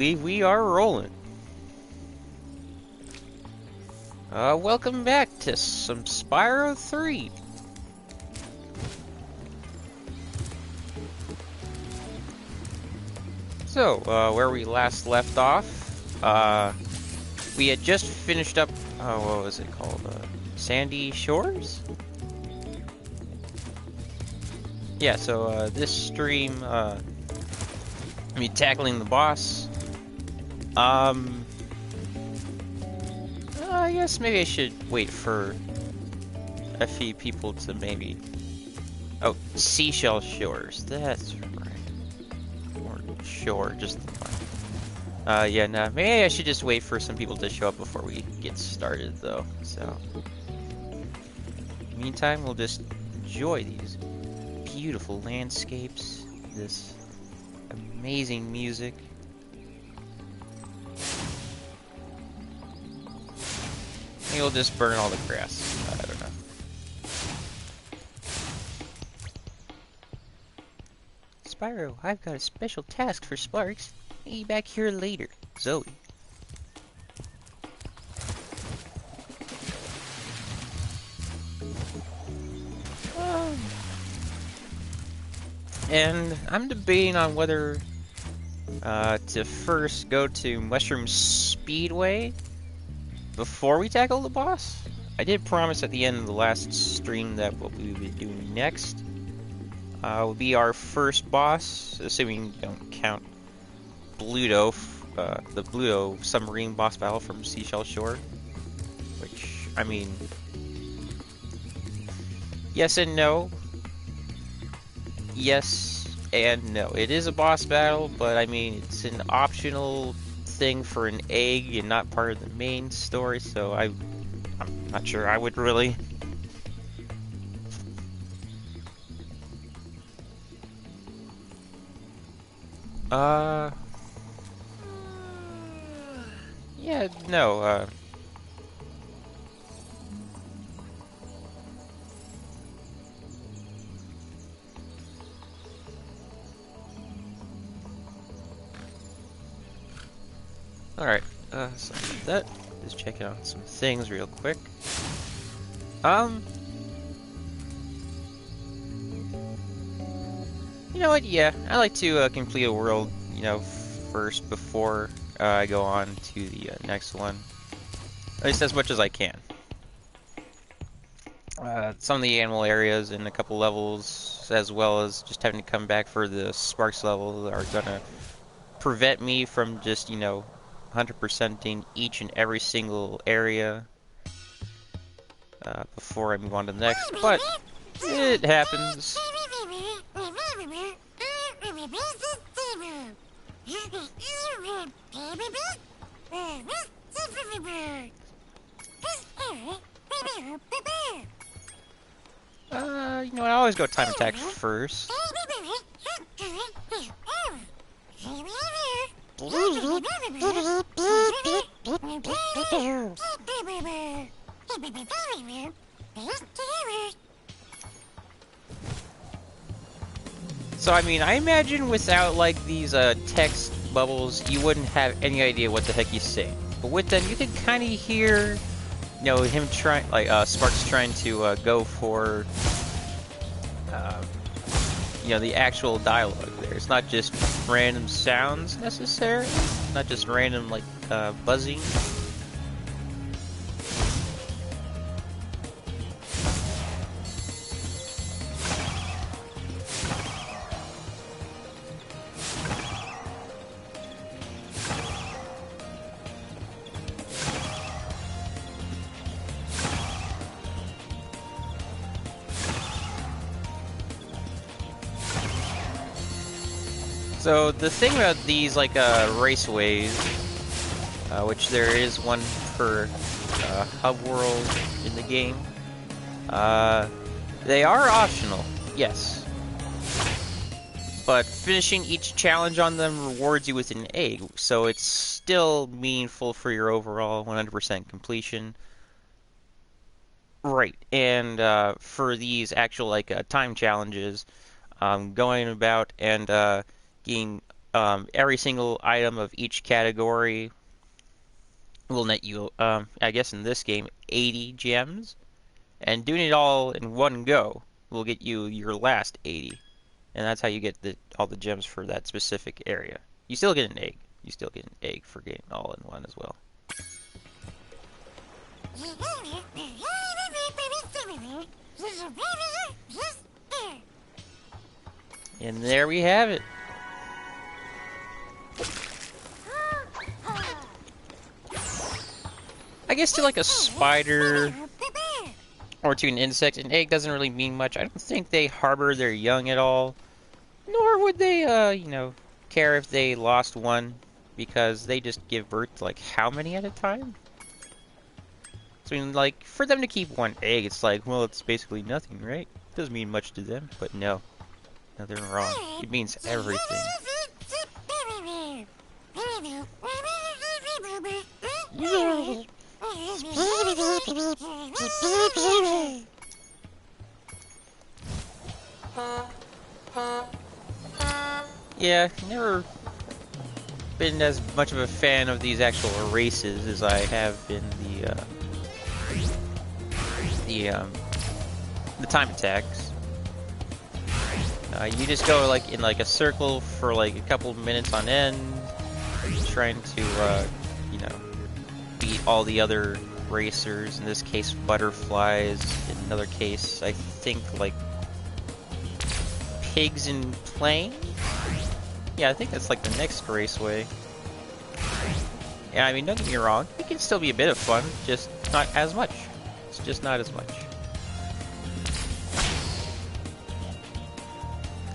We are rolling. Welcome back to some Spyro 3. So, where we last left off, we had just finished up, what was it called? Sandy Shores? Yeah, so, this stream, me tackling the boss. I guess maybe I should wait for a few people to maybe... Oh, Seashell Shores. That's right. Or shore, just the one. Yeah, no, maybe I should just wait for some people to show up before we get started, though. So, meantime, we'll just enjoy these beautiful landscapes, this amazing music. Maybe we'll just burn all the grass. I don't know. Spyro, I've got a special task for Sparks. Be back here later. Zoe. And I'm debating on whether to first go to Mushroom Speedway before we tackle the boss. I did promise at the end of the last stream that what we would be doing next will be our first boss, assuming you don't count Bluto, the Bluto submarine boss battle from Seashell Shore. Which, I mean, yes and no. Yes and no. It is a boss battle, but I mean, it's an optional thing for an egg and not part of the main story, so I'm not sure I would really. Yeah, no, Alright, so that is checking out some things real quick. You know what, yeah, I like to complete a world, you know, first before I go on to the next one. At least as much as I can. Some of the animal areas and a couple levels, as well as just having to come back for the Sparks level, are gonna prevent me from just, you know, 100%ing each and every single area before I move on to the next, but it happens. You know what, I always go time attack first. So, I mean, I imagine without, like, these, text bubbles, you wouldn't have any idea what the heck he's saying. But with them, you can kind of hear, you know, him trying, like, Sparks trying to, go for, you know, the actual dialogue there. It's not just random sounds, necessarily. Not just random, like, buzzing. So the thing about these, like, raceways, which there is one per hub world in the game, they are optional, yes. But finishing each challenge on them rewards you with an egg, so it's still meaningful for your overall 100% completion. Right, and for these actual, like, time challenges, going about and getting every single item of each category will net you, I guess in this game, 80 gems. And doing it all in one go will get you your last 80. And that's how you get all the gems for that specific area. You still get an egg. You still get an egg for getting all in one as well. And there we have it. I guess to like a spider or to an insect, an egg doesn't really mean much. I don't think they harbor their young at all. Nor would they, you know, care if they lost one, because they just give birth to like how many at a time? So, I mean, like, for them to keep one egg, it's like, well, it's basically nothing, right? It doesn't mean much to them, but no. No, they're wrong. It means everything. Yeah, never been as much of a fan of these actual races as I have been the time attacks. You just go like in like a circle for like a couple minutes on end, trying to you know, beat all the other racers. In this case, butterflies. In another case, I think like pigs in planes. Yeah, I think that's like the next raceway. Yeah, I mean, don't get me wrong, it can still be a bit of fun, just not as much. It's just not as much.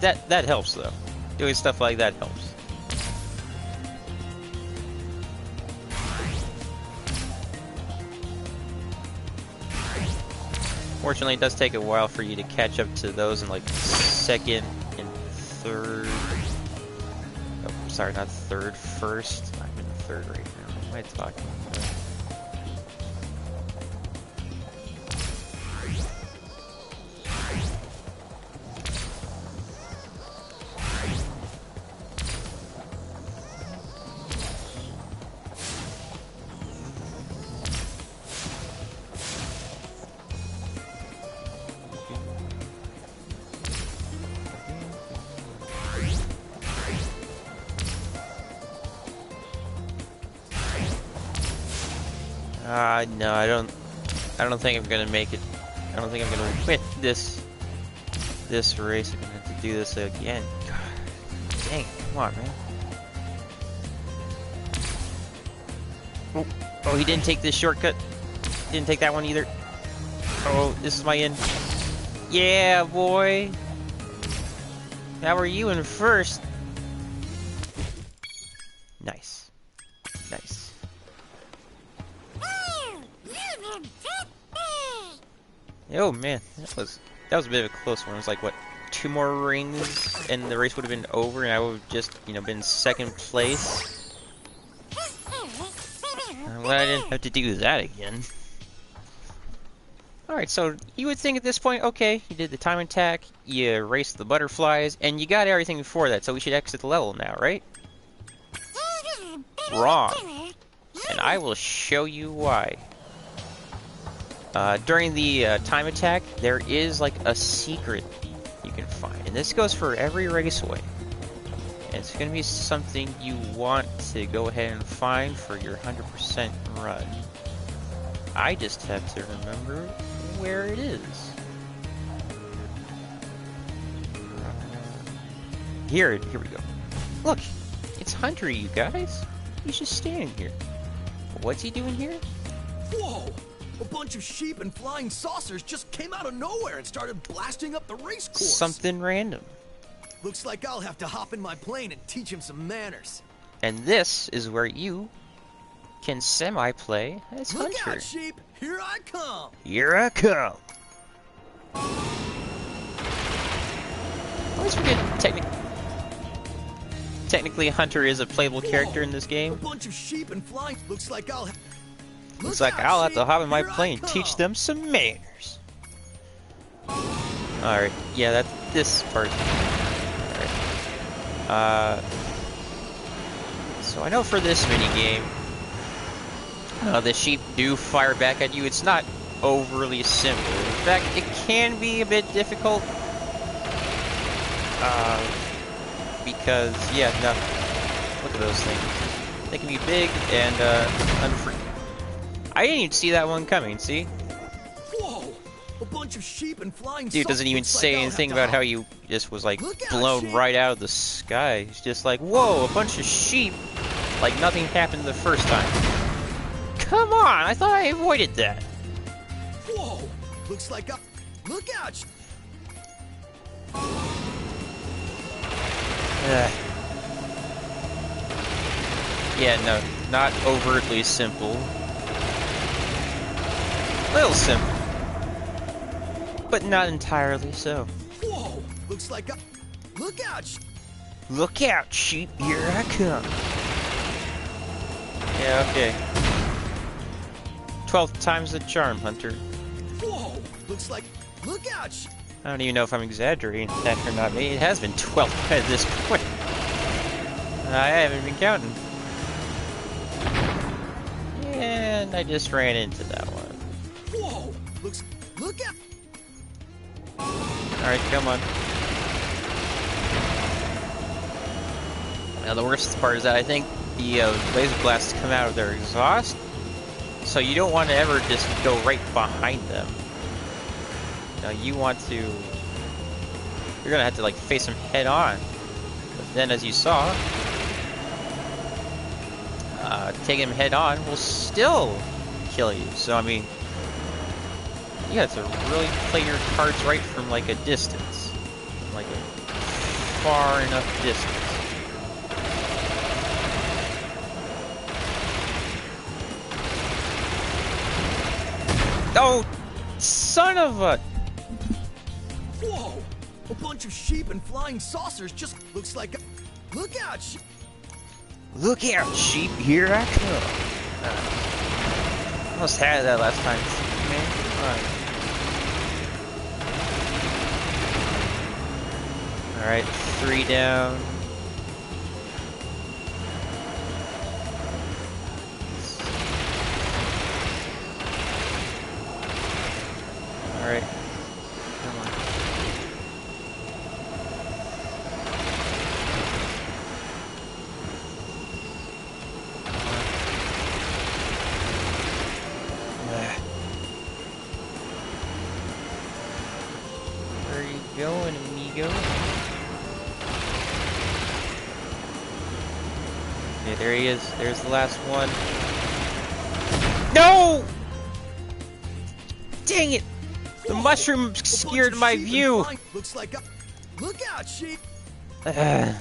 That helps though. Doing stuff like that helps. Fortunately, it does take a while for you to catch up to those in like second and third. Oh, sorry, not third, first. I'm in the third right now. What am I talking about? No, I don't think I'm gonna make it. I don't think I'm gonna win this race. I'm gonna have to do this again. God, dang it, come on, man. Oh, he didn't take this shortcut. Didn't take that one either. Oh, this is my end. Yeah, boy. How are you in first? Nice. Nice. Oh man, that was a bit of a close one. It was like, what, 2 more rings and the race would have been over and I would have just, you know, been second place. I'm glad I didn't have to do that again. Alright, so you would think at this point, okay, you did the time attack, you raced the butterflies, and you got everything before that, so we should exit the level now, right? Wrong. And I will show you why. During the time attack, there is like a secret you can find, and this goes for every raceway. And it's going to be something you want to go ahead and find for your 100% run. I just have to remember where it is. Here we go. Look, it's Hunter, you guys. He's just standing here. What's he doing here? Whoa! A bunch of sheep and flying saucers just came out of nowhere and started blasting up the race course. Something random. Looks like I'll have to hop in my plane and teach him some manners. And this is where you can semi-play as Hunter. Look out, sheep! Here I come! Here I come! I always forget technically Hunter is a playable character in this game. A bunch of sheep and flying. Looks like I'll have to hop in my plane and teach them some manners. Alright, yeah, that's this part. Alright. So I know for this minigame, the sheep do fire back at you. It's not overly simple. In fact, it can be a bit difficult. Because, yeah, no. Look at those things. They can be big and, I didn't even see that one coming, see? Whoa! A bunch of sheep and flying Dude doesn't even say anything about how he just was, like, blown right out of the sky. He's just like, whoa, a bunch of sheep. Like nothing happened the first time. Come on, I thought I avoided that. Whoa! Looks like a... Look out! Yeah, no, not overtly simple. Little simple. But not entirely so. Whoa! Looks like a... Look out! Look out, sheep, here I come. Yeah, okay. 12th time's the charm, Hunter. Whoa! Looks like... Look out! I don't even know if I'm exaggerating that or not. Maybe it has been 12 at this point. I haven't been counting. And I just ran into that one. Whoa! Looks... Look out! Alright, come on. Now the worst part is that I think the laser blasts come out of their exhaust, so you don't want to ever just go right behind them. Now you want to... You're gonna have to like face them head on. But then as you saw, taking them head on will still kill you. So I mean, you have to really play your cards right from like a distance. Like a far enough distance. Oh, son of a... Whoa! A bunch of sheep and flying saucers just looks like a... Look out! Look out, sheep, here I come. Almost had that last time, man. Alright, 3 down. Alright. Come on. Where are you going, amigo? Okay, there he is. There's the last one. No! Dang it! The mushroom obscured my view! Looks like a... Look out, sheep! Those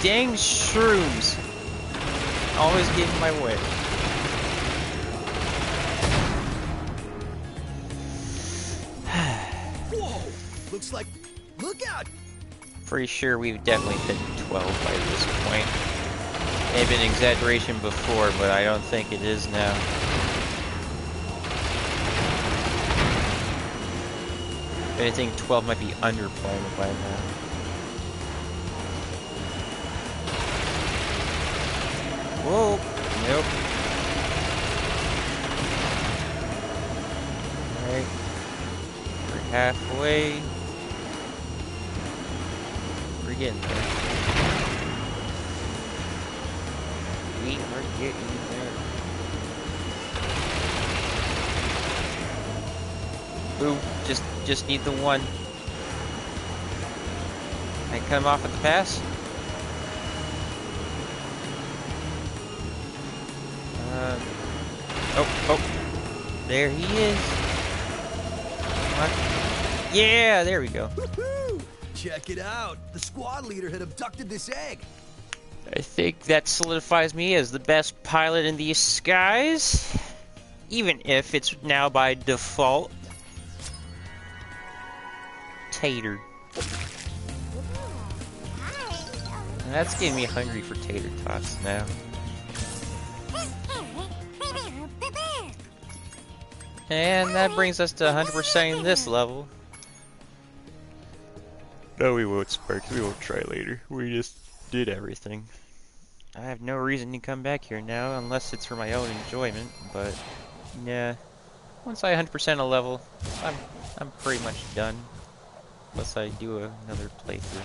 dang shrooms always get in my way. Whoa! Looks like... Look out! Pretty sure we've definitely hit 12 by this point. May have been an exaggeration before, but I don't think it is now. If anything, 12 might be underplaying by now. Whoa! Nope. Alright. We're halfway. We're getting there. We are getting there. Ooh, just need the one. Can I cut him off at the pass? Oh, there he is. What? Yeah, there we go. Woohoo! Check it out. The squad leader had abducted this egg. I think that solidifies me as the best pilot in these skies, even if it's now by default. Tater. That's getting me hungry for tater tots now. And that brings us to 100% in this level. No, we won't, Sparks. We won't try later. We just did everything. I have no reason to come back here now, unless it's for my own enjoyment, but... yeah. Once I 100% a level, I'm pretty much done. Unless I do another playthrough.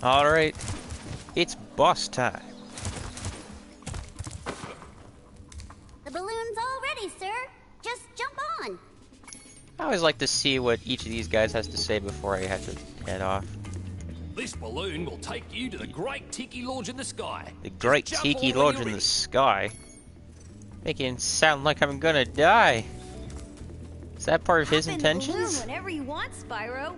Alright, it's boss time. The balloon's all ready, sir. Just jump on. I always like to see what each of these guys has to say before I have to head off. This balloon will take you to the Great Tiki Lodge in the sky. The Great Just jump Tiki on when Lodge you're in the ready. sky? Making it sound like I'm gonna die. Is that part of his Hop in the balloon intentions? whenever you want, Spyro.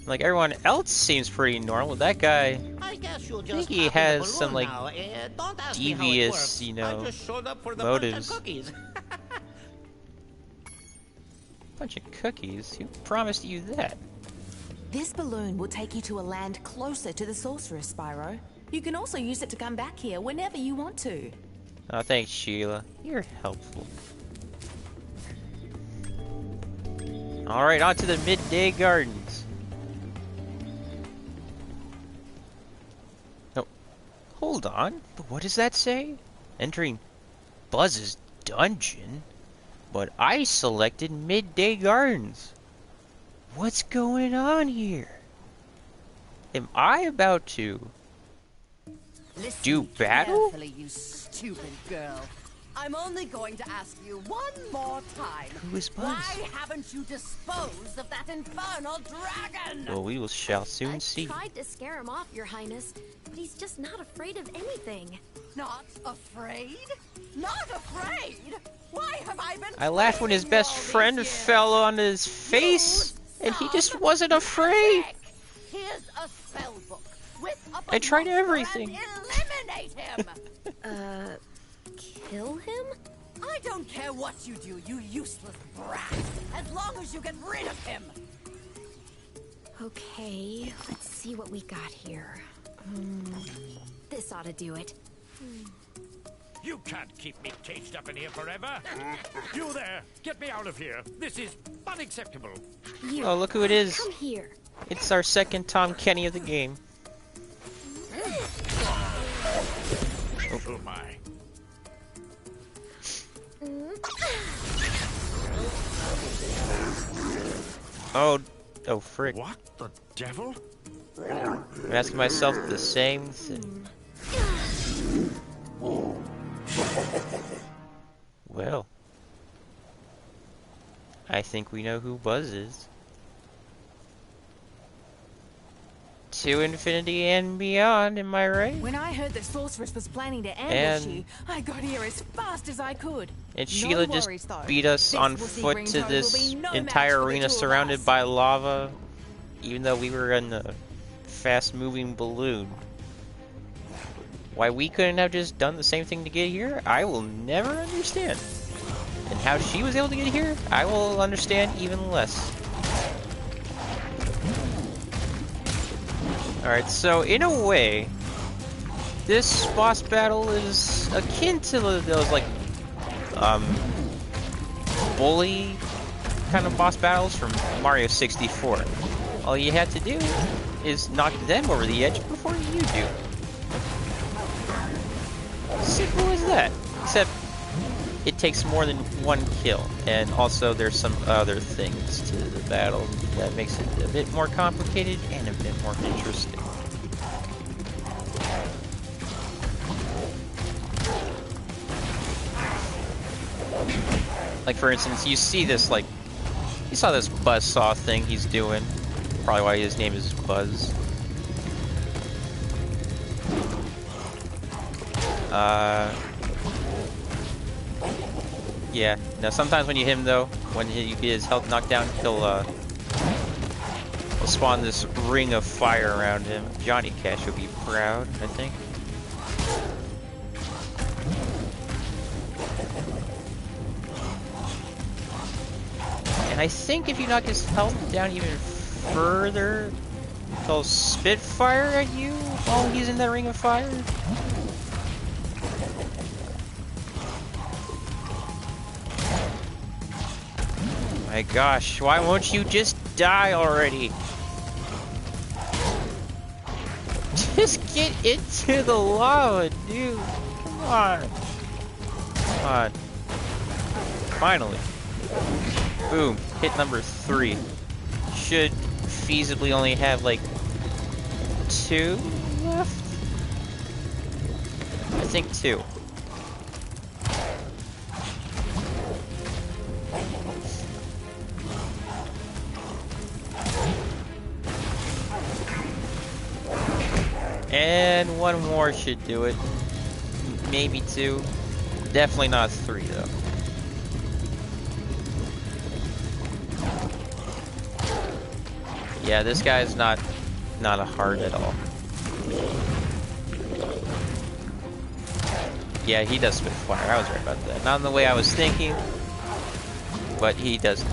Like, everyone else seems pretty normal. That guy, I guess you'll I just think he hop in the has balloon some, like, now. Don't ask me how it devious, works. you know, I just showed up for the motives. bunch of cookies. bunch of cookies. Who promised you that? This balloon will take you to a land closer to the sorceress, Spyro. You can also use it to come back here whenever you want to. Oh, thanks, Sheila. You're helpful. Alright, on to the Midday Gardens. Oh, hold on. But what does that say? Entering Buzz's dungeon? But I selected Midday Gardens. What's going on here? Am I about to Listen do battle? carefully, you stupid girl. I'm only going to ask you one more time. Who is Buzz? Why haven't you disposed of that infernal dragon? Well, we shall soon I see. tried to scare him off, Your Highness, but he's just not afraid of anything. Not afraid? Not afraid? Why have I been I laughed when his playing you best all these friend years? fell on his face, You and he just son wasn't of a afraid. heck. Here's a spell book. Whip up I a tried monster everything. and eliminate him. Kill him? I don't care what you do, you useless brat, as long as you get rid of him. Okay, let's see what we got here. This ought to do it. You can't keep me caged up in here forever. You there, get me out of here. This is unacceptable. You, Oh, look who it is. come here. It's our second Tom Kenny of the game. Oh my. Oh, frick. What the devil? I'm asking myself the same thing. Well, I think we know who Buzz is. To infinity and beyond, am I right? When I heard that sorceress was planning to ambush And- you, I got here as fast as I could. And No Sheila just worries, though. beat us This on wussy foot green to toad will this be no entire match for the arena two of surrounded us. by lava, even though we were in a fast-moving balloon. Why we couldn't have just done the same thing to get here, I will never understand. And how she was able to get here, I will understand even less. Alright, so in a way, this boss battle is akin to those, like, bully kind of boss battles from Mario 64. All you had to do is knock them over the edge before you do. Simple as that. Except it takes more than one kill, and also there's some other things to the battle that makes it a bit more complicated and a bit more interesting. Like, for instance, you see this, like, you saw this buzzsaw thing he's doing. Probably why his name is Buzz. Yeah. Now, sometimes when you hit him, though, when you get his health knocked down, he'll spawn this ring of fire around him. Johnny Cash will be proud, I think. And I think if you knock his health down even further, They'll spit fire at you while he's in that ring of fire? My gosh, why won't you just die already? Just get into the lava, dude. Come on. Come on. Finally. Boom. Hit number 3. Should feasibly only have like 2 left? I think 2. And 1 more should do it. Maybe 2. Definitely not 3 though. Yeah, this guy's not a hard at all. Yeah, he does spit fire. I was right about that. Not in the way I was thinking, but he does.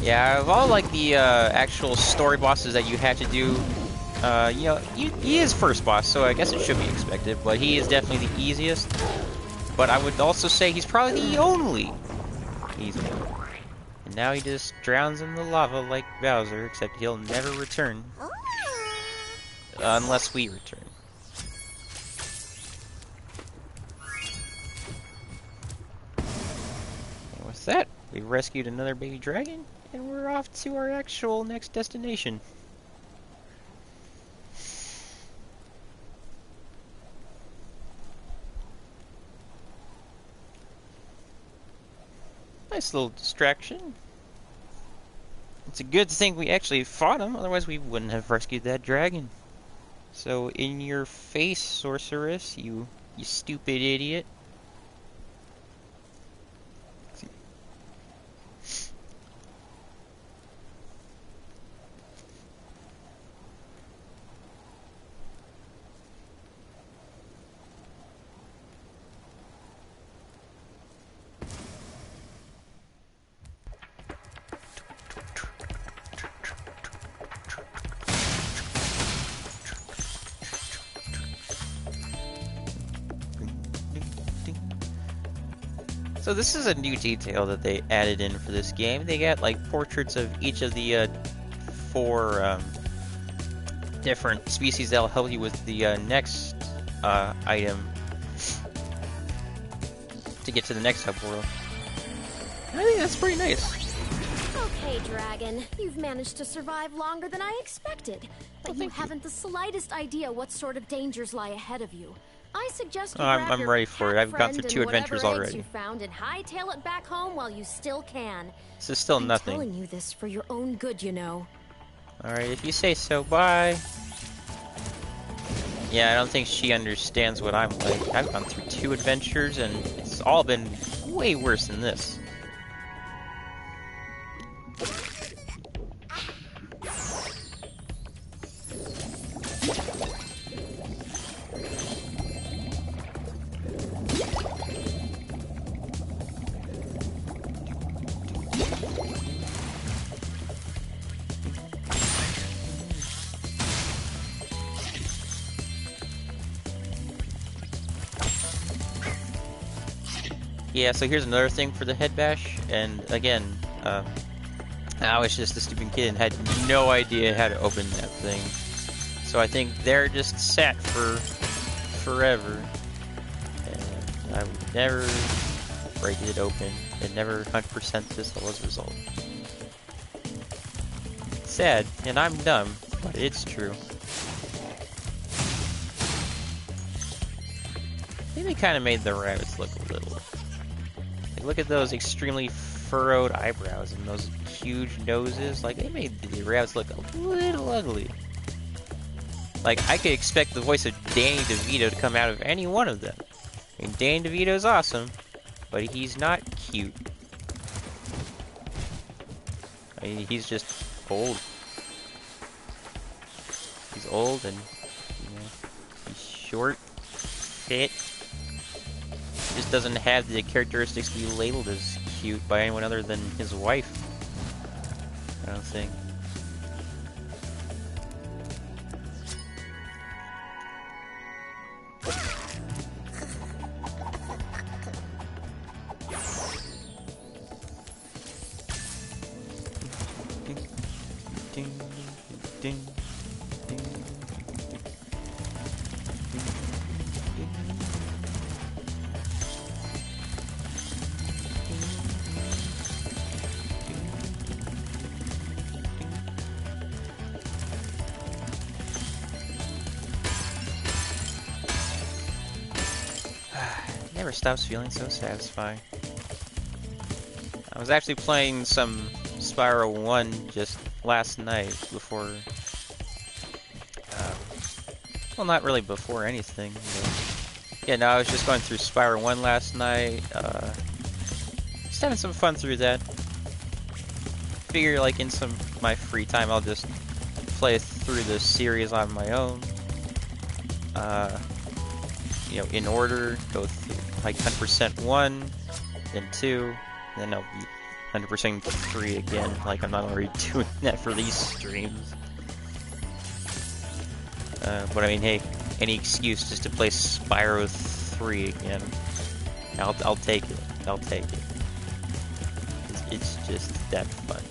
Yeah, of all like the actual story bosses that you had to do, you know, he is first boss, so I guess it should be expected. But he is definitely the easiest. But I would also say he's probably the only easy one. And now he just drowns in the lava like Bowser, except he'll never return. Unless we return. And with that, we've rescued another baby dragon, and we're off to our actual next destination. Nice little distraction. It's a good thing we actually fought him, otherwise we wouldn't have rescued that dragon. So, in your face, sorceress, you stupid idiot. So this is a new detail that they added in for this game. They got like portraits of each of the 4 different species that'll help you with the next item to get to the next hub world. I think that's pretty nice. Okay, Dragon. You've managed to survive longer than I expected. But you haven't the slightest idea what sort of dangers lie ahead of you. I suggest you grab I'm your ready for it. I've gone through friend 2 and adventures whatever eggs already. you found and hightail it back home while you still can. This is still I'm nothing. telling you this for your own good, you know. Alright, if you say so, bye. Yeah, I don't think she understands what I'm like. I've gone through 2 adventures and it's all been way worse than this. Yeah, so here's another thing for the head bash, and again, I was just a stupid kid and had no idea how to open that thing. So I think they're just set for forever, and I would never break it open, and never 100% this as a result. Sad, and I'm dumb, but it's true. I think they kind of made the rabbits look a little... Look at those extremely furrowed eyebrows and those huge noses. Like, they made the rabbits look a little ugly. Like, I could expect the voice of Danny DeVito to come out of any one of them. I mean, Danny DeVito's awesome, but he's not cute. I mean, he's just old. He's old and, you know, he's short, fit. Just doesn't have the characteristics to be labeled as execute by anyone other than his wife. I don't think. Ding, ding, ding, ding. Never stops feeling so satisfying. I was actually playing some Spyro 1 just last night before... well, not really before anything. But yeah, no, I was just going through Spyro 1 last night. Just having some fun through that. Figure, like, in some my free time, I'll just play through the series on my own. You know, in order, go through like 100% 1, then 2, then I'll be 100% 3 again, like I'm not already doing that for these streams. But I mean, hey, any excuse just to play Spyro 3 again, I'll take it. I'll take it. It's just that fun.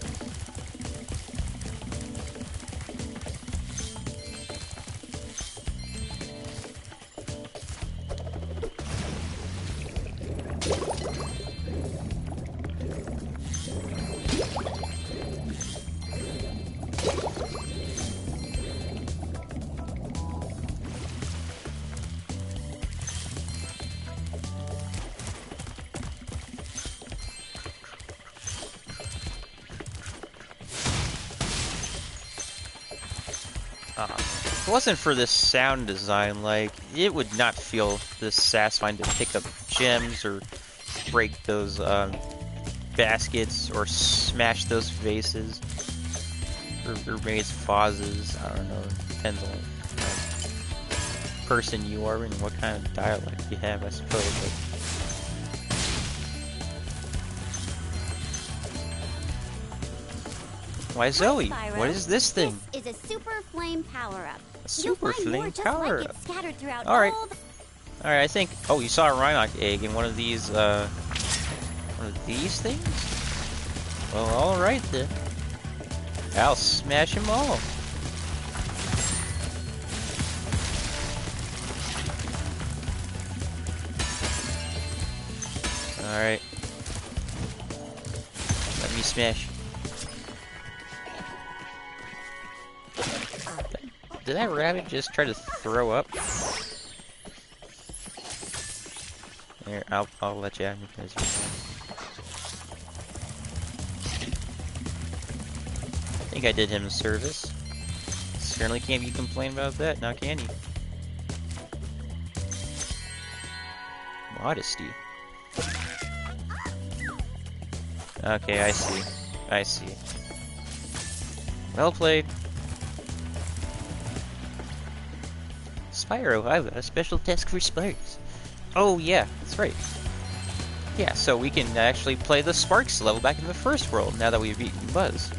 If it wasn't for this sound design, like, it would not feel this satisfying to pick up gems or break those baskets or smash those vases. Or maybe it's vases, I don't know, depends on what person you are and what kind of dialect you have, I suppose. But why, Zoe? Spyro, What is this thing? This is a super flame power-up. A super flame power up. Scattered throughout Alright. all the... Alright, I think... Oh, you saw a Rhinoc egg in one of these, one of these things? Well, alright then. I'll smash them all. Alright. Let me smash. Did that rabbit just try to throw up? Here, I'll let you have me because I think I did him a service. Certainly can't be complained about that, now can he? Modesty. Okay, I see. I see. Well played. Spyro, I've got a special task for Sparks. Oh yeah, that's right. Yeah, so we can actually play the Sparks level back in the first world now that we've beaten Buzz.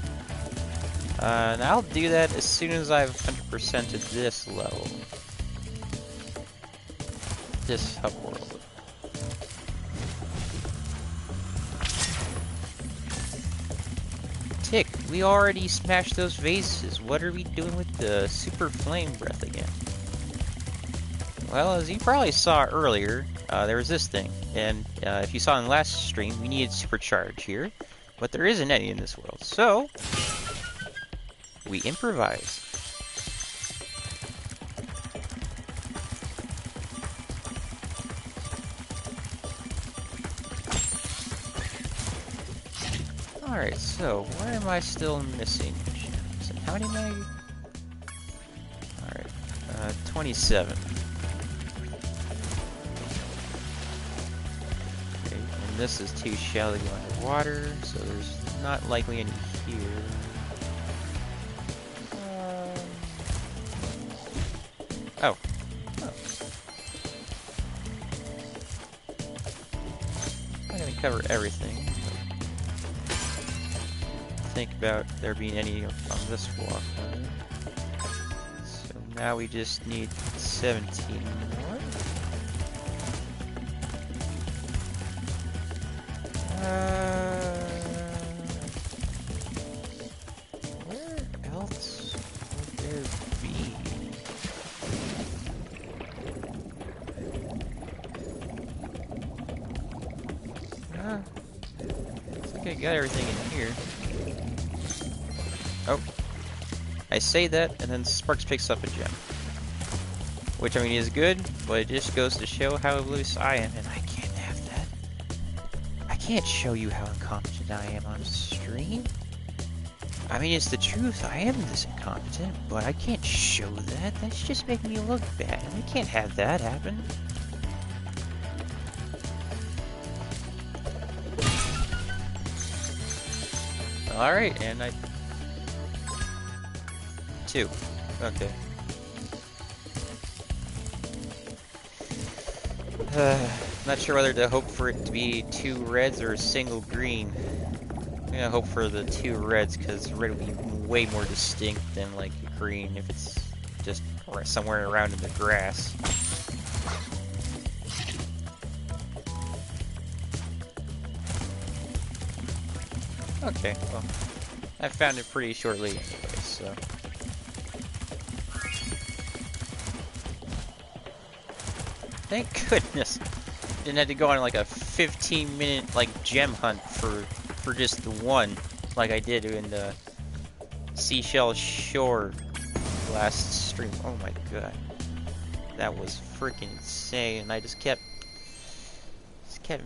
And I'll do that as soon as I've 100%ed this level. This hub world. Tick, we already smashed those vases. What are we doing with the super flame breath again? Well, as you probably saw earlier, there was this thing, and if you saw in the last stream, we needed supercharge here, but there isn't any in this world, so we improvise. Alright, so where am I still missing gems? And how many am I? Alright, 27. This is too shallow to go underwater, so there's not likely any here. Oh. I'm not gonna cover everything. think about there being any on this walk. So now we just need 17 more. Where else would there be? I think I got everything in here. Oh. I say that, and then Sparks picks up a gem. Which, I mean, is good, but it just goes to show how loose I am, and I can't have that. I can't show you how incompetent I am on stream. I mean, it's the truth, I am this incompetent, but I can't show that. That's just making me look bad. I can't have that happen. Alright, and I... 2. Okay. Not sure whether to hope for it to be 2 reds or a single green. I'm gonna hope for the 2 reds, because red will be way more distinct than, like, green if it's just somewhere around in the grass. Okay, well, I found it pretty shortly anyway, so... Thank goodness! Didn't have to go on like a 15-minute like gem hunt for just the one, like I did in the Seashell Shore last stream. Oh my god, that was freaking insane! And I just kept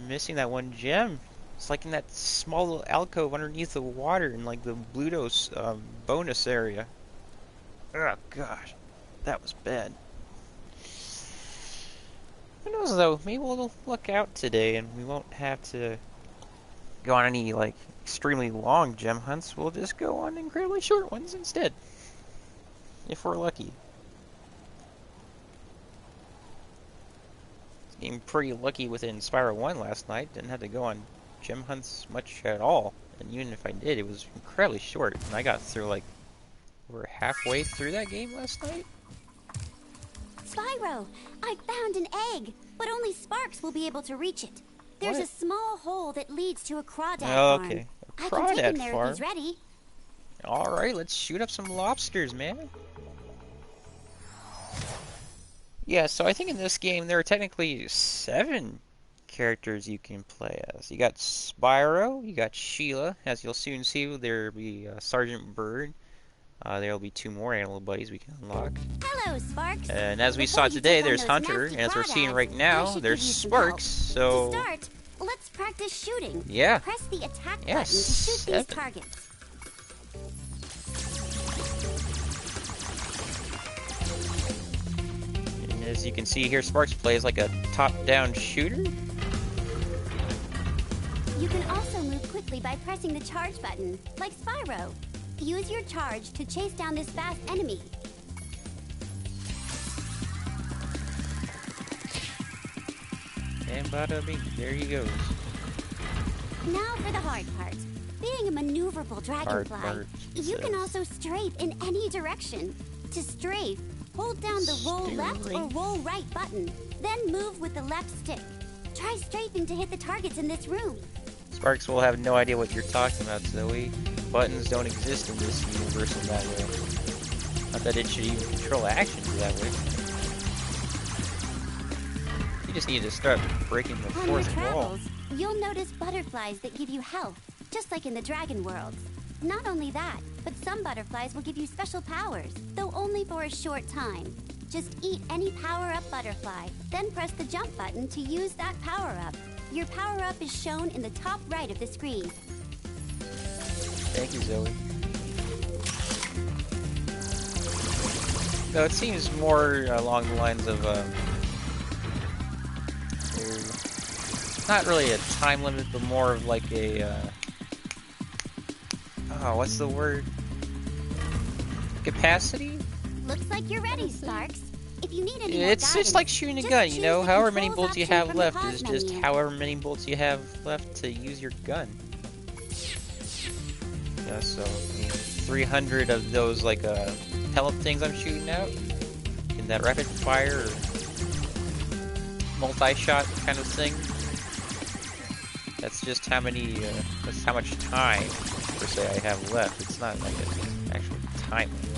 missing that one gem. It's like in that small little alcove underneath the water in like the Bluto's bonus area. Oh gosh, that was bad. Who knows though, maybe we'll look out today and we won't have to go on any like extremely long gem hunts. We'll just go on incredibly short ones instead. If we're lucky. Getting pretty lucky within Spyro 1 last night. Didn't have to go on gem hunts much at all. And even if I did, it was incredibly short. And I got through like over halfway through that game last night. Spyro, I found an egg, but only Sparks will be able to reach it. There's a small hole that leads to a crawdad farm. Okay, a I can take him there farm. if he's ready. Alright, let's shoot up some lobsters, man. Yeah, so I think in this game there are technically 7 characters you can play as. You got Spyro, you got Sheila, as you'll soon see there'll be Sergeant Bird. There'll be 2 more animal buddies we can unlock. Hello, Sparks. And as we saw today, there's Hunter, and as we're seeing right now, there's Sparks, so... To start, let's practice shooting. Yeah. Press the attack button to Yes, shoot these targets. And as you can see here, Sparks plays like a top-down shooter. You can also move quickly by pressing the charge button, like Spyro. Use your charge to chase down this fast enemy. And bada bing, there he goes. Now for the hard part. Being a maneuverable dragonfly, you can also strafe in any direction. To strafe, hold down the roll left or roll right button, then move with the left stick. Try strafing to hit the targets in this room. Sparks will have no idea what you're talking about, Zoe. Buttons don't exist in this universe in that way. Not that it should even control actions that way. You just need to start breaking the On your 4th wall. travels, you'll notice butterflies that give you health, just like in the dragon worlds. Not only that, but some butterflies will give you special powers, though only for a short time. Just eat any power-up butterfly, then press the jump button to use that power-up. Your power-up is shown in the top right of the screen. Thank you, Zoe. No, it seems more along the lines of, not really a time limit, but more of like a, what's the word? Capacity? Looks like you're ready, Sparks. If you need any more It's guidance, like shooting a just gun, you choose know? the However many controls bullets you option have from the left pause is just menu. however many bullets you have left to use your gun. Yeah, so I mean, 300 of those like pellet things I'm shooting out in that rapid fire or multi-shot kind of thing. That's just how many. That's how much time per se I have left. It's not like an actual time limit.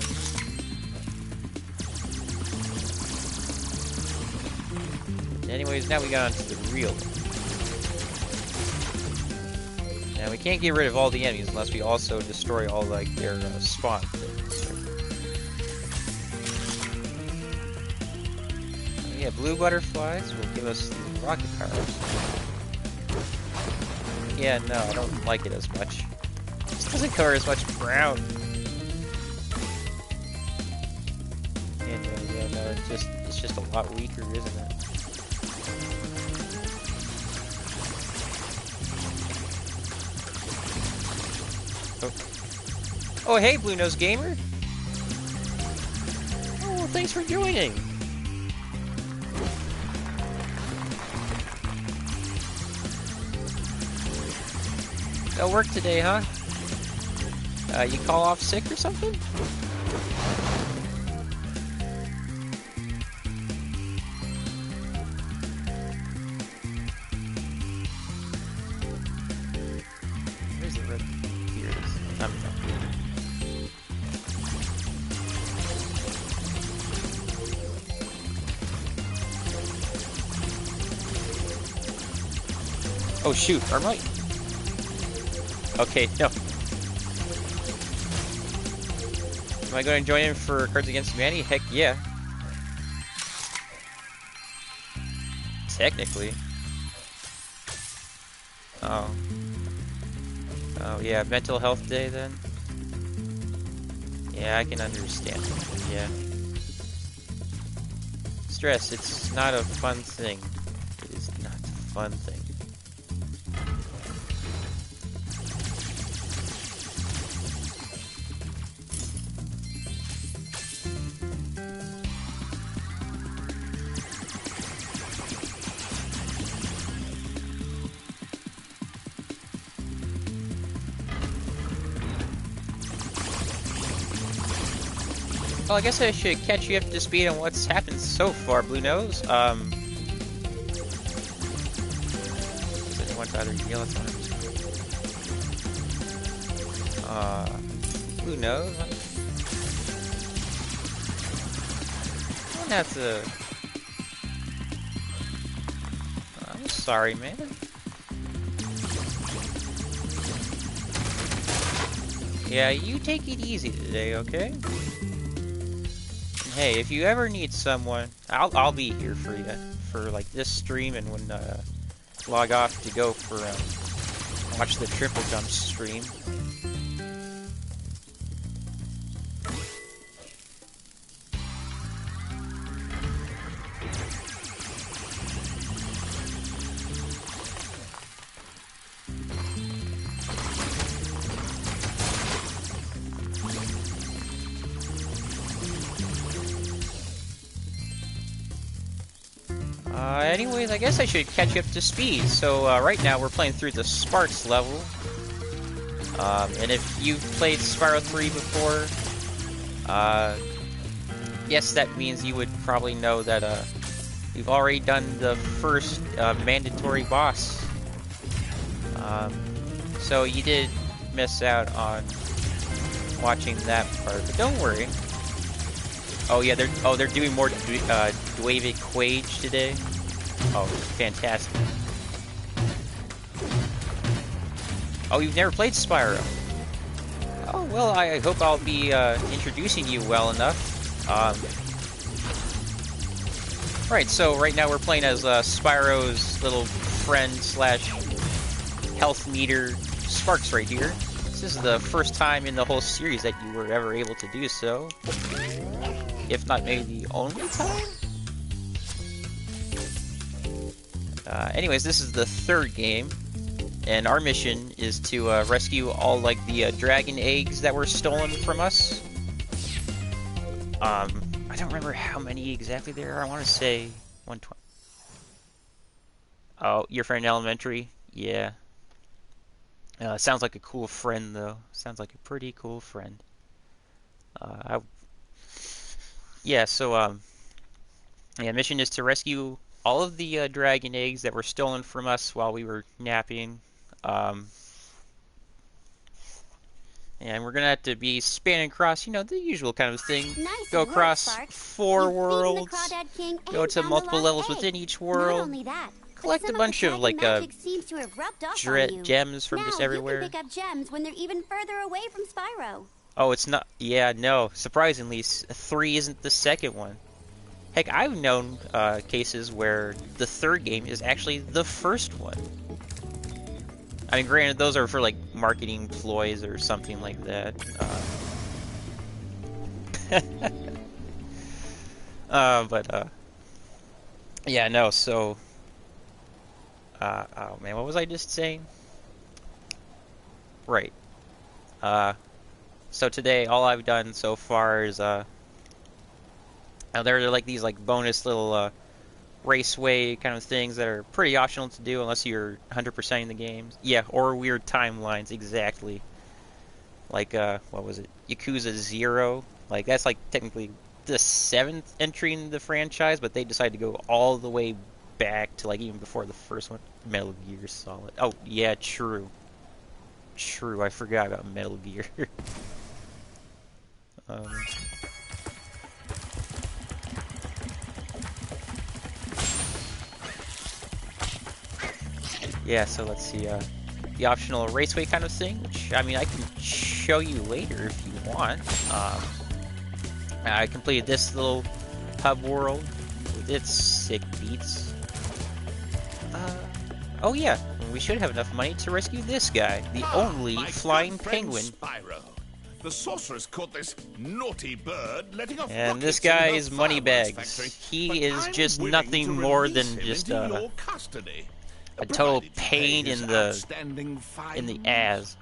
Anyways, now we got onto the real. Now we can't get rid of all the enemies unless we also destroy all like their spawn things. Oh, yeah, blue butterflies will give us the rocket powers. Yeah, no, I don't like it as much. It just doesn't cover as much ground. Yeah, no, it's just a lot weaker, isn't it? Oh, hey, Blue Nose Gamer! Oh, thanks for joining! No work today, huh? You call off sick or something? Where's the red? Here it is. I'm not. Oh shoot, our mic. Okay, no. Am I going to join in for Cards Against Humanity? Heck yeah. Technically. Oh. Oh yeah, mental health day then? Yeah, I can understand. Yeah. Stress, it's not a fun thing. It is not a fun thing. Well, I guess I should catch you up to speed on what's happened so far, Blue Nose. Does anyone either yell at them? Blue Nose? I don't have to... I'm sorry, man. Yeah, you take it easy today, okay? Hey, if you ever need someone, I'll be here for you for like this stream and when log off to go for watch the triple jump stream. Anyways, I guess I should catch you up to speed. So right now we're playing through the Sparks level. And if you've played Spyro 3 before, yes, that means you would probably know that we've already done the first mandatory boss. So you did miss out on watching that part, but don't worry. Oh yeah, they're doing more Dwayvic Quage today. Oh, fantastic. Oh, you've never played Spyro? Oh, well, I hope I'll be introducing you well enough. Right, so right now we're playing as Spyro's little friend slash health meter, Sparks, right here. This is the first time in the whole series that you were ever able to do so. If not maybe the only time? Anyways, this is the third game, and our mission is to rescue all like the dragon eggs that were stolen from us. I don't remember how many exactly there are. I want to say 120. Oh, you're from elementary? Yeah. Sounds like a cool friend, though. Sounds like a pretty cool friend. Yeah, so, yeah, mission is to rescue all of the dragon eggs that were stolen from us while we were napping. And we're gonna have to be spanning across, you know, the usual kind of thing. Nice Go work, across Sparks. 4 You've beaten the worlds, Crawdad King go and to found the multiple lost levels egg. within each Not world, only that, but collect some a bunch of, the like, dragon magic seems to have rubbed off on you. gems from now just you everywhere. can pick up gems when they're even further away from Spyro. Oh, it's not. Yeah, no. Surprisingly, 3 isn't the second one. Heck, I've known cases where the third game is actually the first one. I mean, granted, those are for like marketing ploys or something like that. Yeah, no. So, oh man, what was I just saying? Right. So today, all I've done so far is, there are like these like bonus little raceway kind of things that are pretty optional to do unless you're 100%ing the games. Yeah, or weird timelines, exactly. Like, what was it? Yakuza 0. Like, that's like technically the 7th entry in the franchise, but they decided to go all the way back to like even before the first one. Metal Gear Solid. Oh, yeah, true. True, I forgot about Metal Gear. Yeah, so let's see, the optional raceway kind of thing, which, I mean, I can show you later if you want. I completed this little hub world with its sick beats. Oh yeah, we should have enough money to rescue this guy, the only flying penguin. Spyro. The sorceress caught this naughty bird letting off And this rockets in guy her is fireworks Moneybags. factory, He but is I'm just willing nothing to more release than him just into your custody, a total provided you pay pain his in the outstanding fine. ass.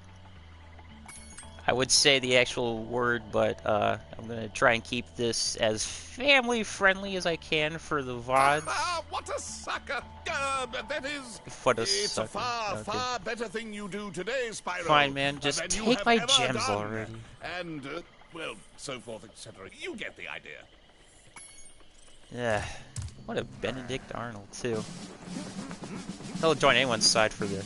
I would say the actual word, but I'm gonna try and keep this as family friendly as I can for the VODs. What a sucker! That is, What a it's sucker. a far, Okay. far better thing you do today, Spyro. Fine, man, just than you take have my ever gems done. already. And, well, so forth, etc. You get the idea. Yeah, what a Benedict Arnold too. He'll join anyone's side for this.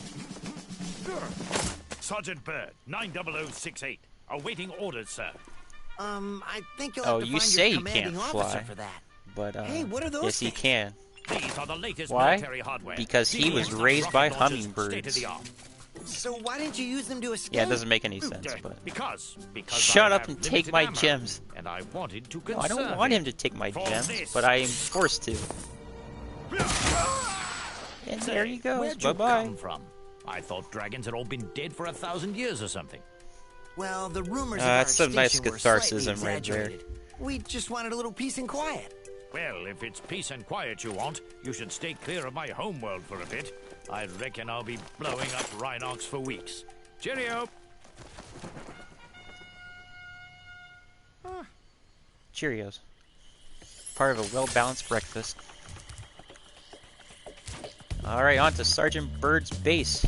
Sergeant Bird, 90068. Awaiting orders, sir. I think you'll Oh, have to you find say your he commanding can't officer fly. for that. But Hey, what are those yes, he things? can. These are the latest Why? military hardware. Because he was These are raised by rocket launchers, hummingbirds. state-of-the-art. So why didn't you use them to escape? Yeah, it doesn't make any sense. But Because shut I up have and take limited my ammo, gems. And I wanted to No, conserve I don't want him to take my For gems, this. but I am forced to. And there he goes. Where'd you Bye-bye. come from? I thought dragons had all been dead for 1,000 years or something. Well, the rumors of our That's some nice extinction were catharsis slightly right there. exaggerated. We just wanted a little peace and quiet. Well, if it's peace and quiet you want, you should stay clear of my homeworld for a bit. I reckon I'll be blowing up Rhinox for weeks. Cheerio! Cheerios. Part of a well-balanced breakfast. Alright, on to Sergeant Bird's base.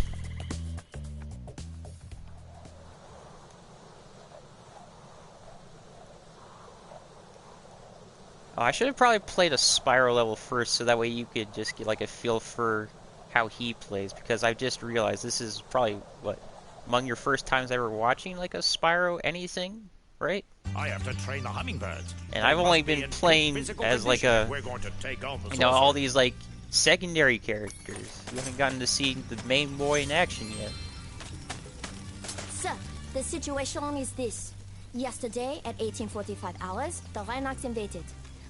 Oh, I should have probably played a Spyro level first, so that way you could just get like a feel for how he plays, because I just realized this is probably, what, among your first times ever watching like a Spyro anything, right? I have to train the hummingbirds. And They I've only must be been in playing physical as like condition a, if we're going to take on the you know, all sorcerer. these like secondary characters. You haven't gotten to see the main boy in action yet. Sir, the situation is this. Yesterday, at 1845 hours, the Rhinox invaded.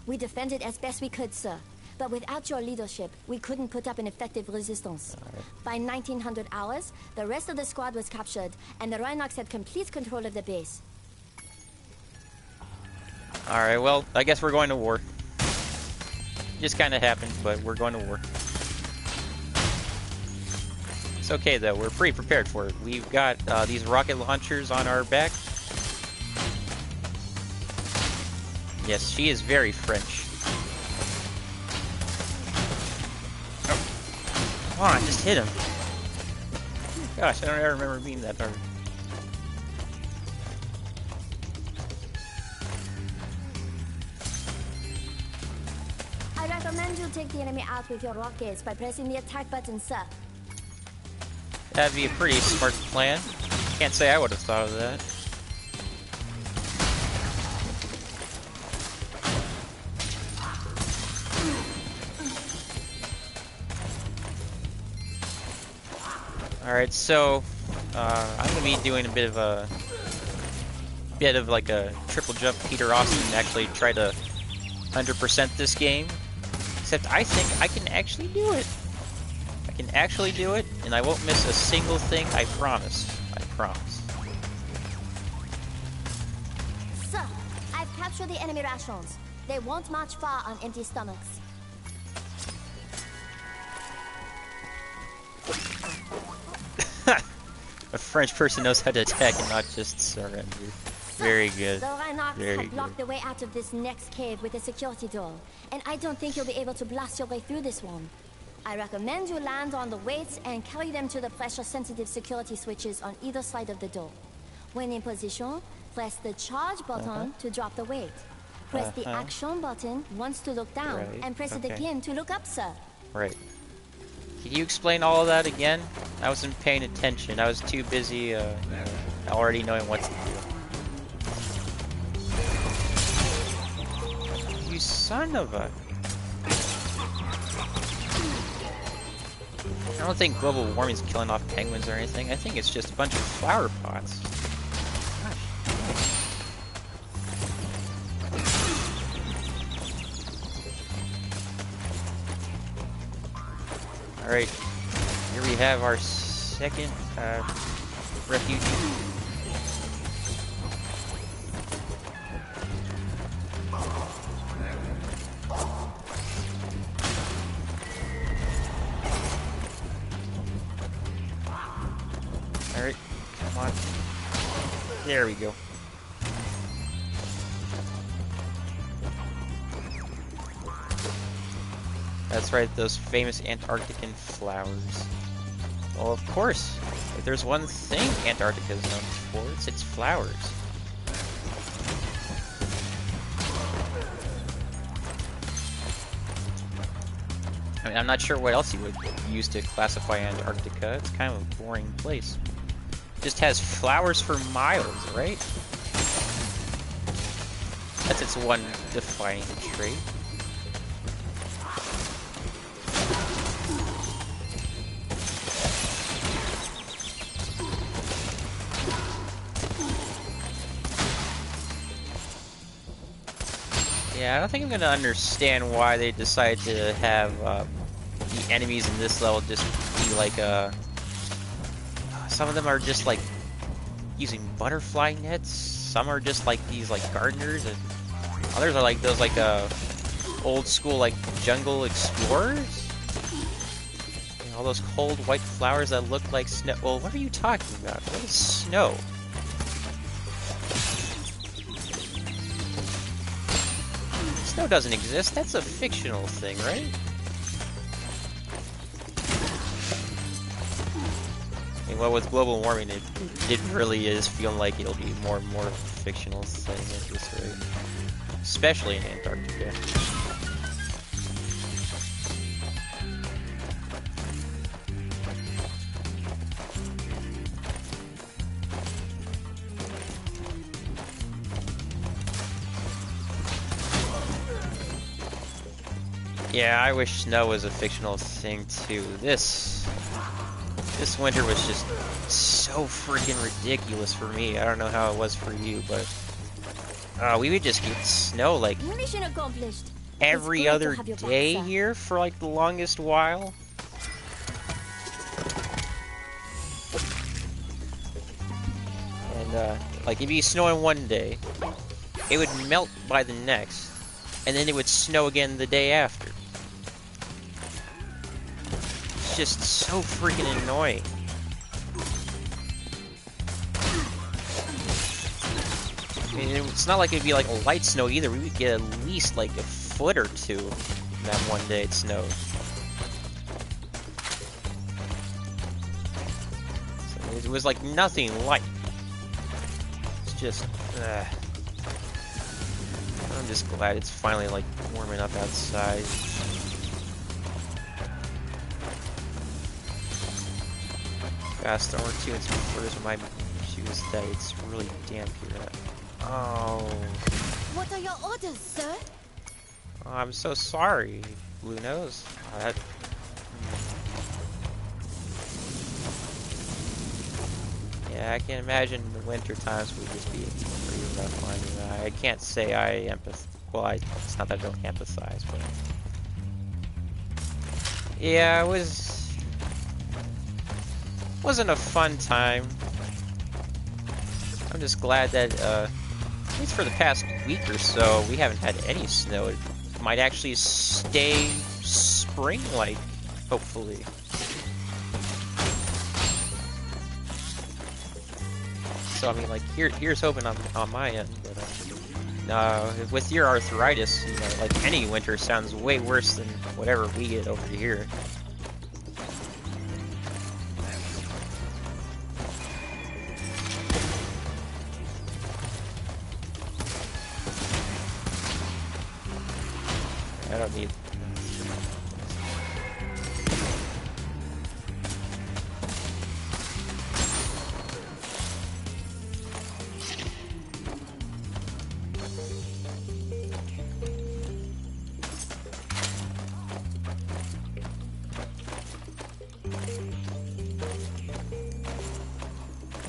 We defended as best we could, sir. But without your leadership, we couldn't put up an effective resistance. By 1900 hours, the rest of the squad was captured, and the Rhinox had complete control of the base. Alright, well, I guess we're going to war. Just kind of happened, but we're going to war. It's okay, though. We're pretty prepared for it. We've got these rocket launchers on our back. Yes, she is very French. Oh. Come on, just hit him. Gosh, I don't ever remember being that hard. I recommend you take the enemy out with your rockets by pressing the attack button, sir. That'd be a pretty smart plan. Can't say I would have thought of that. Alright, so I'm gonna be doing a bit of like a triple jump Peter Austin and actually try to 100% this game. Except I think I can actually do it. I can actually do it, and I won't miss a single thing, I promise. I promise. Sir, I've captured the enemy rations. They won't march far on empty stomachs. A French person knows how to attack and not just surrender. Very good. The Rhinox Very have blocked good. the way out of this next cave with a security door, and I don't think you'll be able to blast your way through this one. I recommend you land on the weights and carry them to the pressure-sensitive security switches on either side of the door. When in position, press the charge button to drop the weight. Press the action button once to look down, Right, and press it okay. again to look up, sir. Right. Can you explain all of that again? I wasn't paying attention. I was too busy already knowing what to do. You son of a... I don't think global warming's killing off penguins or anything. I think it's just a bunch of flower pots. Alright, here we have our second refugee. Alright, come on. There we go. That's right, those famous Antarctican flowers. Well, of course. If there's one thing Antarctica is known for, it's its flowers. I mean, I'm not sure what else you would use to classify Antarctica. It's kind of a boring place. It just has flowers for miles, right? That's its one defining trait. Yeah, I don't think I'm gonna understand why they decided to have the enemies in this level just be like some of them are just like using butterfly nets. Some are just like these like gardeners, and others are like those like old school like jungle explorers. You know, all those cold white flowers that look like snow. Well, what are you talking about? What is snow? Snow doesn't exist. That's a fictional thing, right? I mean, well, with global warming, it really is feeling like it'll be more and more fictional thing at this rate. Especially in Antarctica. Yeah, I wish snow was a fictional thing too. This winter was just so freaking ridiculous for me. I don't know how it was for you, but we would just get snow like Mission accomplished. every It's great to other have your back, day sir. here for like the longest while. And like it'd be snowing one day, it would melt by the next, and then it would snow again the day after. It's just so freaking annoying. I mean, it's not like it'd be like a light snow either. We would get at least like a foot or two that one day it snowed. was like nothing like. It's just, I'm just glad it's finally like warming up outside. Fast forward 2 and 3/4 of my shoes today. It's really damp here. Oh. What are your orders, sir? I'm so sorry, Blue Nose. Yeah, I can imagine the winter times would just be pretty rough on you. I can't say I empathize. Well, it's not that I don't empathize, but yeah, it wasn't a fun time. I'm just glad that at least for the past week or so we haven't had any snow. It might actually stay spring-like, hopefully. So I mean, like, here's hoping on my end, but with your arthritis, you know, like any winter sounds way worse than whatever we get over here. I don't need.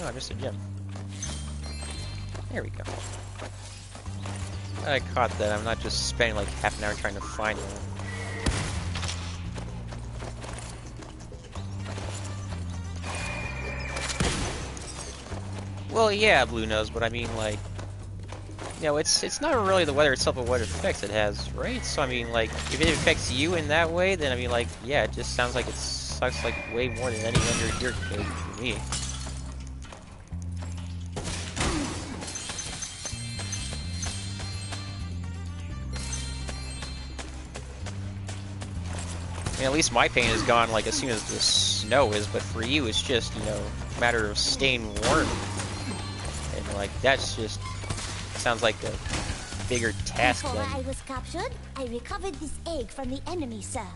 Oh, I missed a gem. There we go. I caught that. I'm not just spending like half an hour trying to find one. Well, yeah, Blue Nose, but I mean, like, you know, it's not really the weather itself, but what effects it has, right? So I mean, like, if it affects you in that way, then I mean, like, yeah, it just sounds like it sucks like way more than any winter here could for me. I mean, at least my pain is gone, like, as soon as the snow is, but for you, it's just, you know, a matter of staying warm. And, like, that's just, sounds like a bigger task Before than... I was captured, I recovered this egg from the enemy, sir.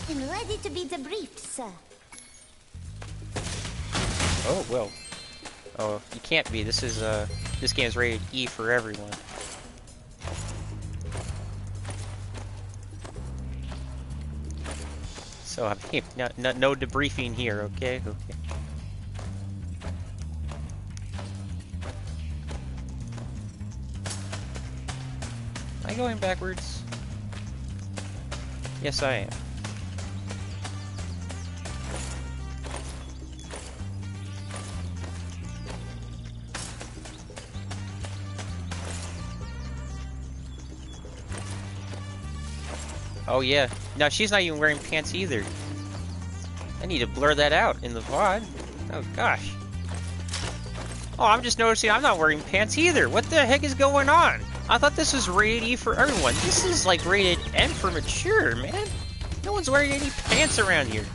I'm ready to be debriefed, sir. Oh, well. Oh, you can't be. This is, this game is rated E for everyone. So, I mean, no debriefing here, okay? Okay. Am I going backwards? Yes, I am. Oh yeah. No, she's not even wearing pants either. I need to blur that out in the VOD. Oh gosh. Oh, I'm just noticing I'm not wearing pants either. What the heck is going on? I thought this was rated E for everyone. This is like rated N for mature, man. No one's wearing any pants around here.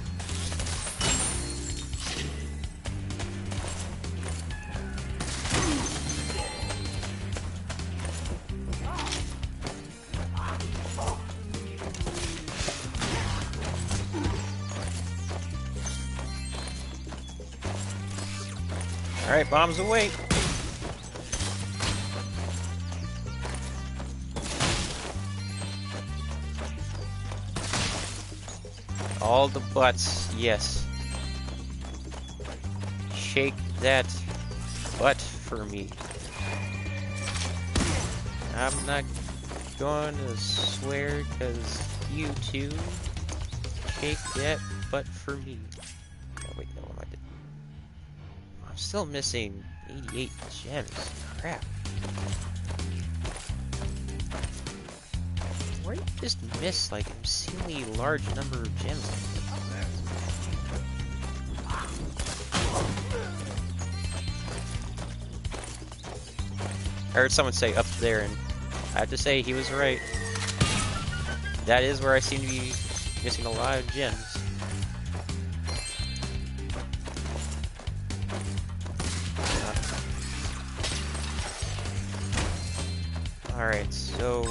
Alright, bombs away. All the butts, yes. Shake that butt for me. I'm not going to swear because you two shake that butt for me. Oh, wait, no, I didn't. I'm still missing 88 gems. Crap. Where did you just miss like an obscenely large number of gems? I heard someone say up there, and I have to say, he was right. That is where I seem to be missing a lot of gems. Alright, so...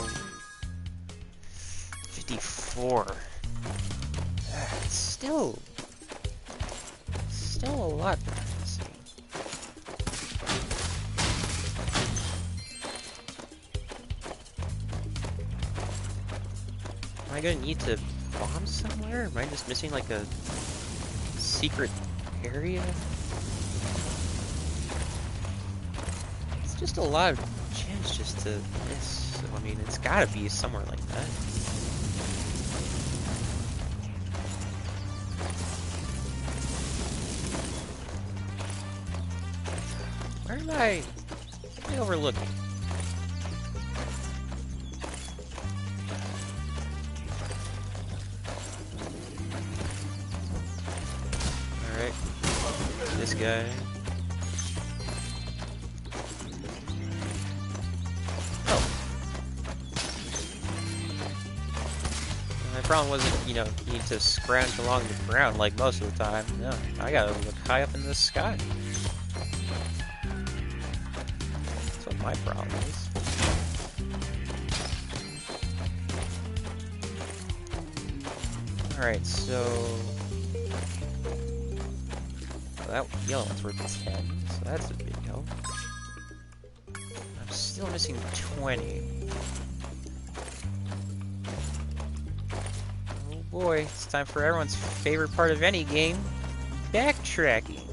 54. It's still a lot. Let's see. Am I gonna need to bomb somewhere? Am I just missing like a secret area? It's just a lot of gems just to miss. So, I mean, it's gotta be somewhere like that. Where am I overlooking? Alright. This guy. Oh. My problem wasn't, you know, you need to scrounge along the ground like most of the time. No, I gotta look high up in the sky. My problem is. Alright, so... Well, that yellow one's worth 10, so that's a big help. I'm still missing 20. Oh boy, it's time for everyone's favorite part of any game, backtracking.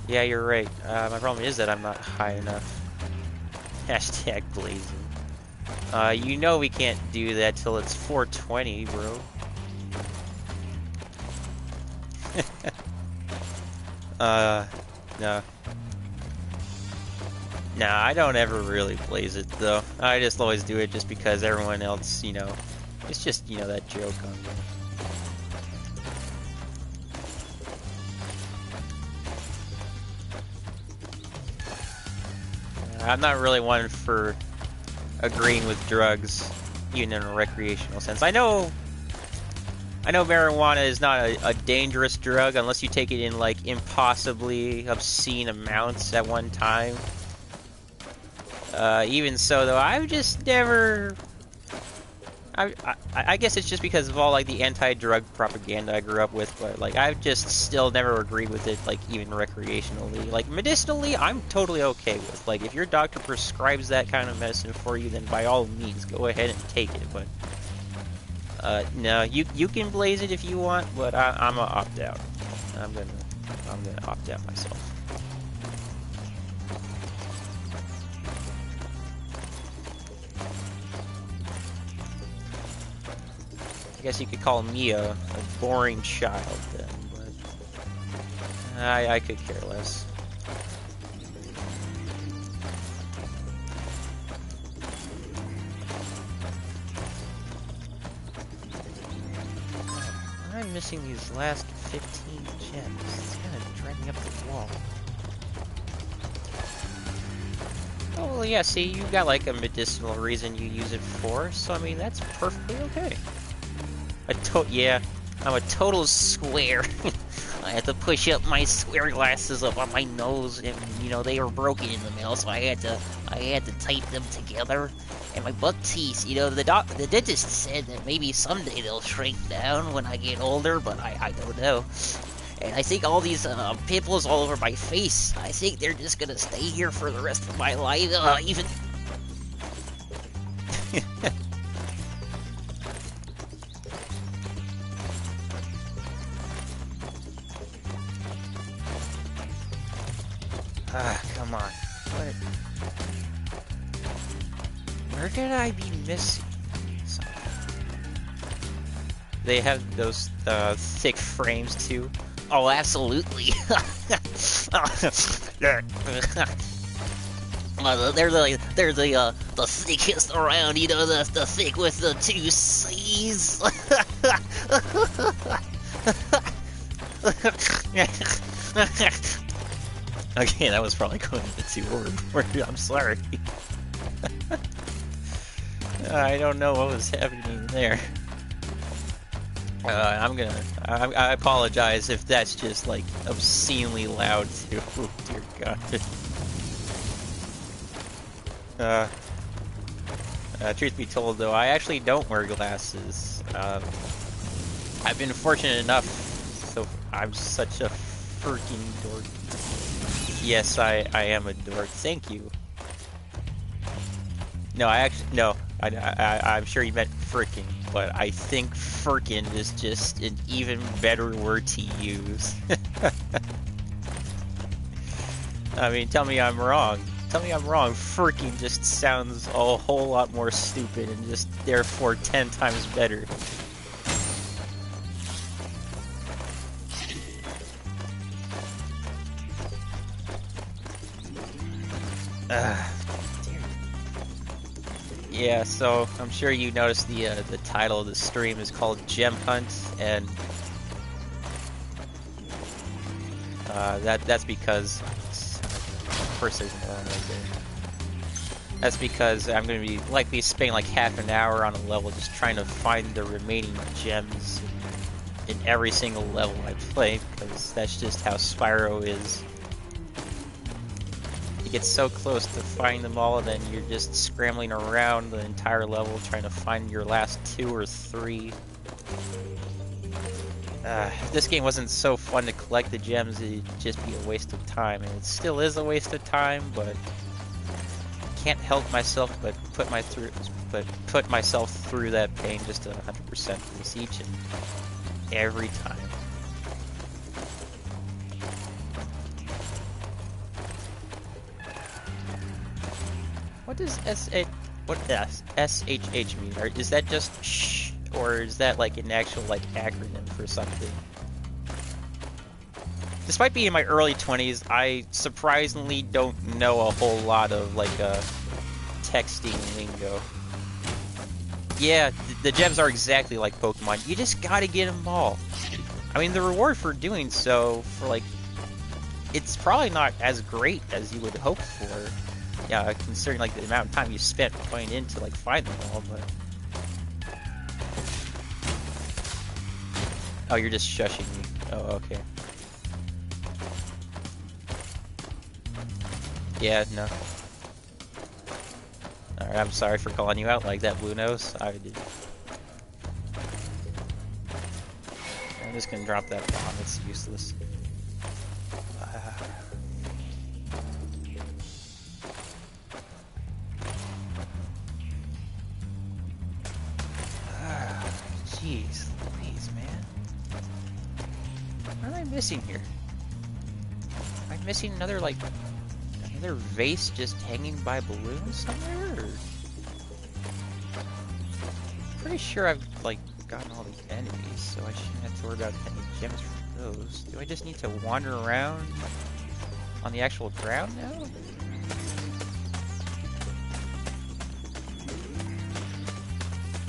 Yeah, you're right. My problem is that I'm not high enough. Hashtag blazing. You know we can't do that till it's 420, bro. No. Nah, I don't ever really blaze it, though. I just always do it just because everyone else, you know, it's just, you know, that joke on me. I'm not really one for agreeing with drugs, even in a recreational sense. I know marijuana is not a dangerous drug unless you take it in, like, impossibly obscene amounts at one time. Even so, though, I've just never... I guess it's just because of all, like, the anti-drug propaganda I grew up with, but, like, I've just still never agreed with it, like, even recreationally. Like, medicinally, I'm totally okay with. Like, if your doctor prescribes that kind of medicine for you, then by all means, go ahead and take it, but... no, you can blaze it if you want, but I'm gonna opt out. I'm gonna opt out myself. I guess you could call me a boring child then, but I could care less. I'm missing these last 15 gems. It's kind of dragging up the wall. Oh, well, yeah, see, you got like a medicinal reason you use it for, so I mean, that's perfectly okay. Yeah, I'm a total square. I had to push up my square glasses up on my nose, and you know they were broken in the mail, so I had to tape them together. And my buck teeth, you know, the dentist said that maybe someday they'll shrink down when I get older, but I don't know. And I think all these pimples all over my face, I think they're just gonna stay here for the rest of my life. Even. Come on. What? Where could I be missing something? They have those thick frames too. Oh, absolutely. They're the thickest around. You know, the thick with the 2 C's. Okay, that was probably going a bit too overboard. I'm sorry. I don't know what was happening there. I apologize if that's just like obscenely loud too. Oh, dear God. Truth be told, though, I actually don't wear glasses. I've been fortunate enough, so I'm such a freaking dork. Yes, I am a dork. Thank you. No, I'm sure you meant frickin', but I think frickin' is just an even better word to use. I mean, tell me I'm wrong. Tell me I'm wrong. Frickin' just sounds a whole lot more stupid and just therefore 10 times better. Yeah, so I'm sure you noticed the title of the stream is called Gem Hunt, and that's because of course there's more on right there. That's because I'm going to be likely spending like half an hour on a level just trying to find the remaining gems in every single level I play, because that's just how Spyro is. You get so close to finding them all, and then you're just scrambling around the entire level trying to find your last 2 or 3. If this game wasn't so fun to collect the gems, it'd just be a waste of time, and it still is a waste of time, but I can't help myself but put myself through that pain just to 100% this each and every time. What does SHH mean? Or is that just shh, or is that like an actual like acronym for something? Despite being in my early 20s, I surprisingly don't know a whole lot of like texting lingo. Yeah, the gems are exactly like Pokemon. You just gotta get them all. I mean, the reward for doing so, for like, it's probably not as great as you would hope for. Yeah, considering like the amount of time you spent going in to like find them all, but... Oh, you're just shushing me. Oh, okay. Yeah, no. Alright, I'm sorry for calling you out like that, Blue Nose. I did. I'm just gonna drop that bomb, it's useless. Jeez, please, man. What am I missing here? Am I missing another, like, another vase just hanging by balloons somewhere? Or... Pretty sure I've, like, gotten all the enemies, so I shouldn't have to worry about any gems from those. Do I just need to wander around on the actual ground now?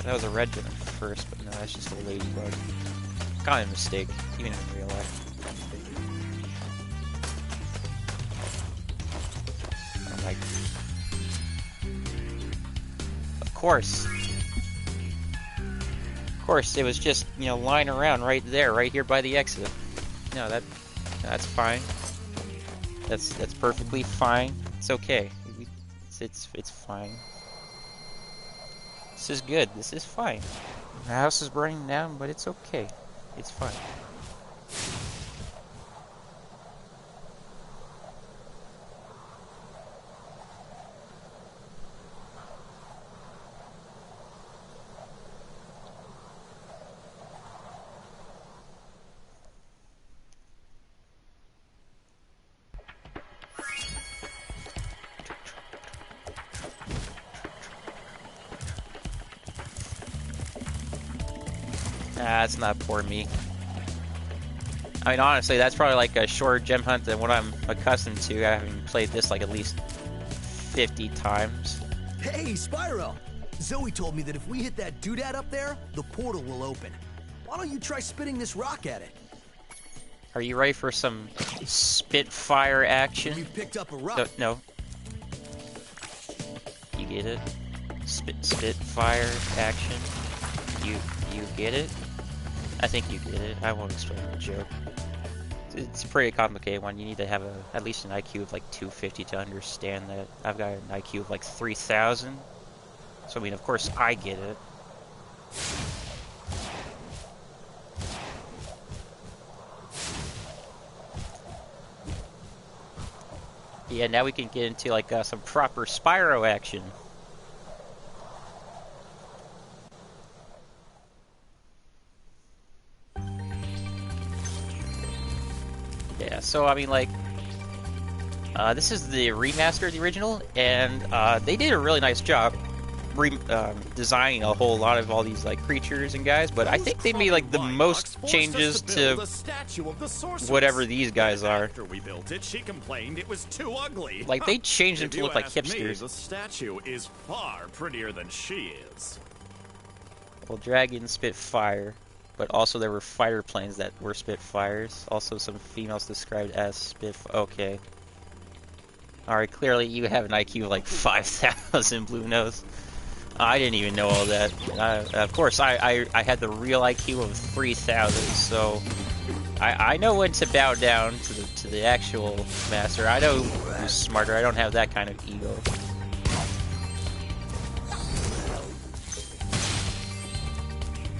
That was a red gem at first, but no, that's just a ladybug. Kind of a mistake, even in real life. Oh my... Of course, it was just, you know, lying around right there, right here by the exit. No, that's fine. That's perfectly fine. It's okay. It's fine. This is good. This is fine. The house is burning down, but it's okay. It's fine. That's not poor me. I mean, honestly, that's probably like a shorter gem hunt than what I'm accustomed to, having played this like at least 50 times. Hey, Spyro! Zoe told me that if we hit that doodad up there, the portal will open. Why don't you try spitting this rock at it? Are you ready for some Spitfire action? You picked up a rock. No. You get it? Spitfire action. You get it? I think you get it. I won't explain the joke. It's a pretty complicated one. You need to have at least an IQ of like 250 to understand that. I've got an IQ of like 3,000. So I mean, of course, I get it. Yeah, now we can get into like some proper Spyro action. Yeah, so I mean, like, this is the remaster of the original, and they did a really nice job designing a whole lot of all these like creatures and guys. But I think they made like the most changes to whatever these guys are. After we built it, she complained it was too ugly. Like they changed them to look like hipsters. The statue is far prettier than she is. Well, dragons spit fire. But also there were fighter planes that were Spitfires. Also some females described as okay. Alright, clearly you have an IQ of like 5,000, Blue Nose. I didn't even know all that. Of course, I had the real IQ of 3,000, so I know when to bow down to the actual master. I know who's smarter. I don't have that kind of ego.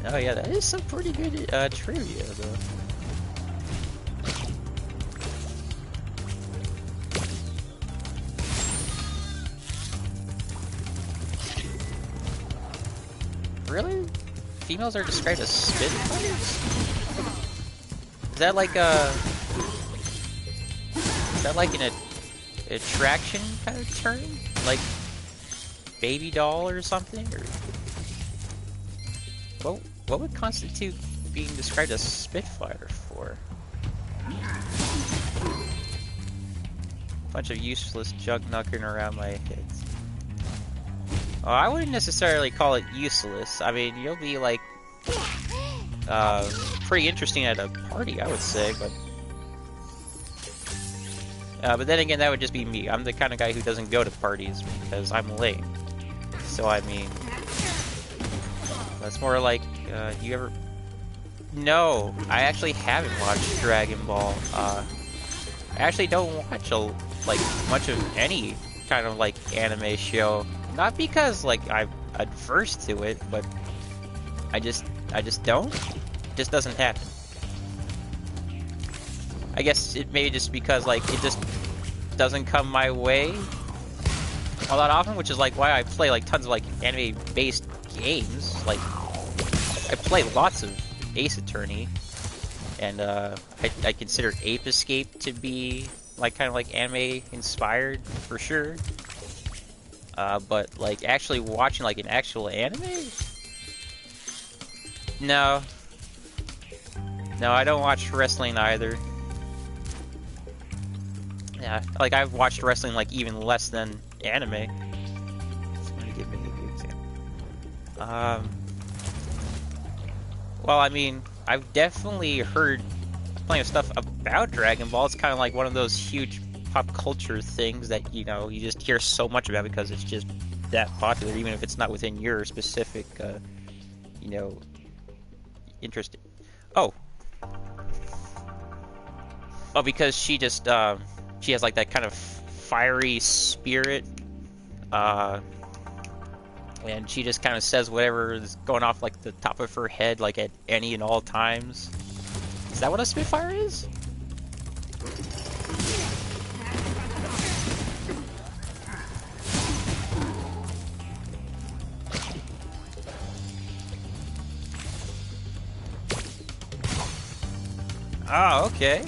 Oh yeah, that is some pretty good trivia, though. Really? Females are described as Spitfires? Is that like an attraction kind of term? Like baby doll or something? Or what would constitute being described as Spitfire for? Bunch of useless junk knocking around my head. Oh, I wouldn't necessarily call it useless. I mean, you'll be like pretty interesting at a party, I would say, but then again, that would just be me. I'm the kind of guy who doesn't go to parties because I'm lame. So I mean, that's more like you ever? No, I actually haven't watched Dragon Ball. I actually don't watch much of any kind of like anime show. Not because like I'm adverse to it, but I just don't. It just doesn't happen. I guess it may just because like it just doesn't come my way all that often, which is like why I play like tons of like anime-based games. Like I play lots of Ace Attorney, and I consider Ape Escape to be like kind of like anime inspired for sure. But like actually watching like an actual anime? No, I don't watch wrestling either. Yeah, like I've watched wrestling like even less than anime. Somebody give me a good example. Well, I mean, I've definitely heard plenty of stuff about Dragon Ball. It's kind of like one of those huge pop culture things that, you know, you just hear so much about because it's just that popular, even if it's not within your specific, you know, interest. Oh, because she just, she has like that kind of fiery spirit, and she just kind of says whatever is going off like the top of her head, like at any and all times. Is that what a Spitfire is? Oh, okay.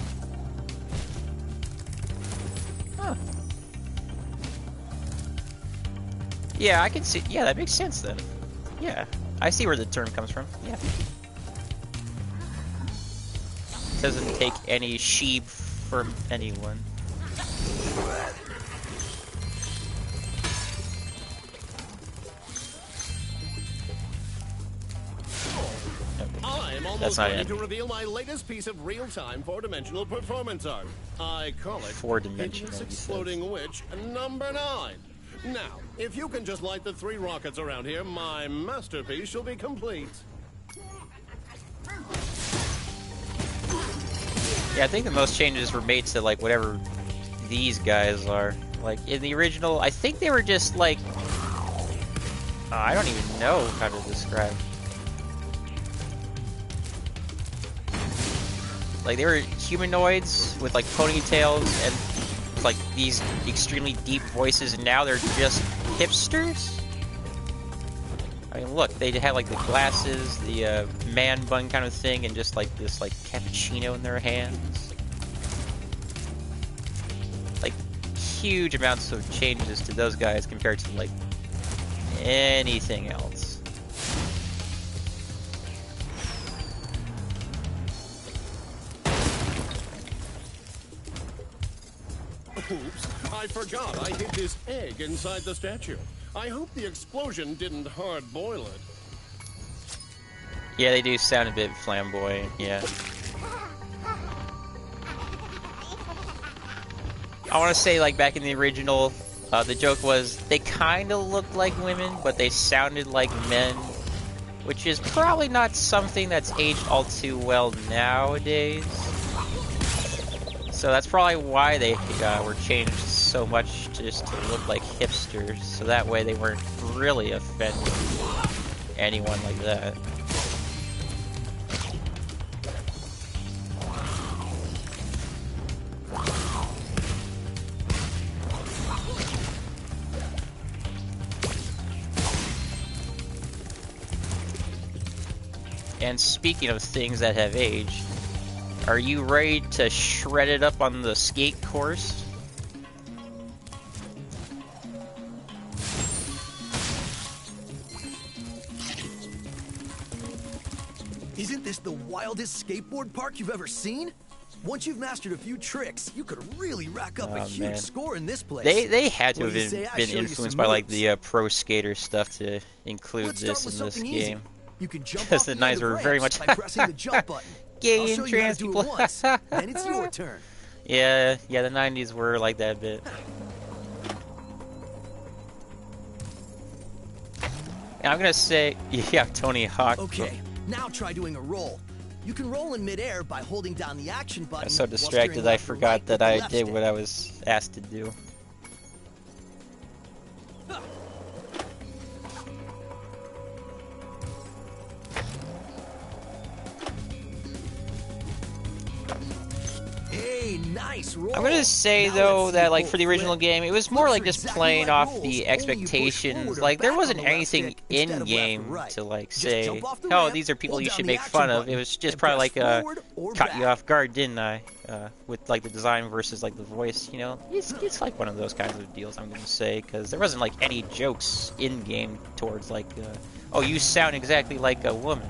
Huh. Yeah, I can see. Yeah, that makes sense then. Yeah, I see where the term comes from. Yeah. Doesn't take any sheep from anyone. I'm almost not ready it. to reveal my latest piece of real-time four-dimensional performance art. I call it Four-dimensional, Hideous he says. Exploding Witch number 9. Now, if you can just light the 3 rockets around here, my masterpiece shall be complete. Yeah, I think the most changes were made to, like, whatever these guys are. Like, in the original, I think they were just, like... I don't even know how to describe. Like, they were humanoids with, like, ponytails and, like, these extremely deep voices, and now they're just hipsters? I mean, look, they had, like, the glasses, the, man bun kind of thing, and just, like, this, like, cappuccino in their hands. Like, huge amounts of changes to those guys compared to, like, anything else. Oops, I forgot I hid this egg inside the statue. I hope the explosion didn't hard-boil it. Yeah, they do sound a bit flamboyant, yeah. I want to say, like, back in the original, the joke was they kind of looked like women, but they sounded like men, which is probably not something that's aged all too well nowadays. So that's probably why they were changed so much just to look like hipsters, so that way they weren't really offending anyone like that. And speaking of things that have aged, are you ready to shred it up on the skate course? Isn't this the wildest skateboard park you've ever seen? Once you've mastered a few tricks, you could really rack up a huge score in this place. They had to What do you have say I been show you influenced some by like moves? the pro skater stuff to include Let's start this with in this something easy. game. You can jump Because off the the knives end of were very ramps much by pressing the jump button. gay I'll and show you how trans to do people. it once, then it's your turn. Yeah, the 90s were like that a bit. And I'm gonna say, yeah, Tony Hawk. Okay, now try doing a roll. You can roll in midair by holding down the action I button. was so while distracted steering I left or forgot right that with the I left did stick. what I was asked to do. Hey, nice roll. I'm gonna say Now though let's see that you like pull for the original flip. game, it was more Flips like are just exactly playing like off rolls, the only you push expectations. forward or Like there back wasn't on the left anything stick instead in of game left or right. to like Just say, jump off the oh, ramp, these are people hold you down should the make action fun of. button, It was just and probably press like forward or caught you back. off guard, didn't I? With like the design versus like the voice, you know, it's like one of those kinds of deals. I'm gonna say because there wasn't like any jokes in game towards like, oh, you sound exactly like a woman.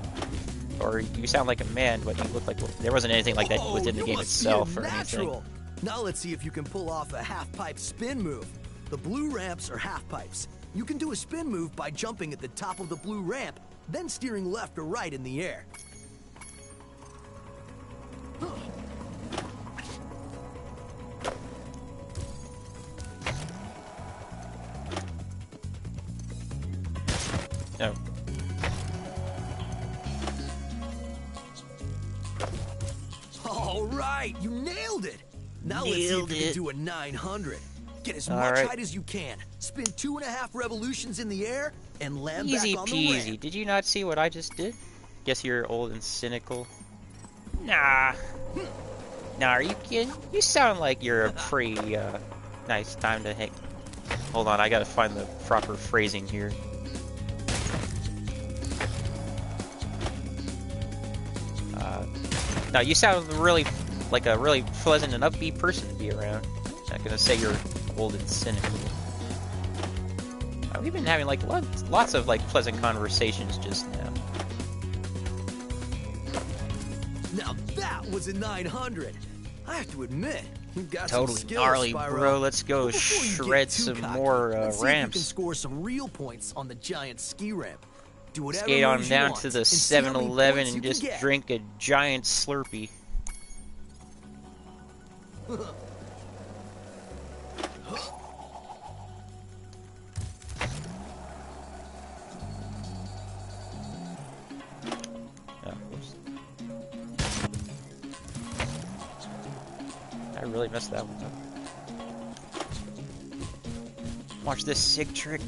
Or you sound like a man, but you look like... There wasn't anything like that within the you game must itself be a or anything. natural. Now let's see if you can pull off a half-pipe spin move. The blue ramps are half-pipes. You can do a spin move by jumping at the top of the blue ramp, then steering left or right in the air. Oh. All right, you nailed it. Now let's see if you can do a 900. Get as All much right. height as you can. Spin 2.5 revolutions in the air and land Easy back on the peasy. ramp. Did you not see what I just did? Guess you're old and cynical. Nah. Nah, are you kidding? You sound like you're a pretty, nice time to hang. Hold on, I gotta find the proper phrasing here. No, you sound really like a really pleasant and upbeat person to be around. I'm not gonna say you're old and cynical. We've been having like lots of like pleasant conversations just now. Now that was a 900. I have to admit, you've got Totally some skills, gnarly, Spyro. bro. Let's go But before you get shred too some cocky, more let's see if you can ramps. score some real points on the giant ski ramp. Do whatever skate on moves you down want, to the and see how many 7-Eleven points you and can just get. drink a giant Slurpee. Oh, whoops. I really messed that one up. Watch this sick trick.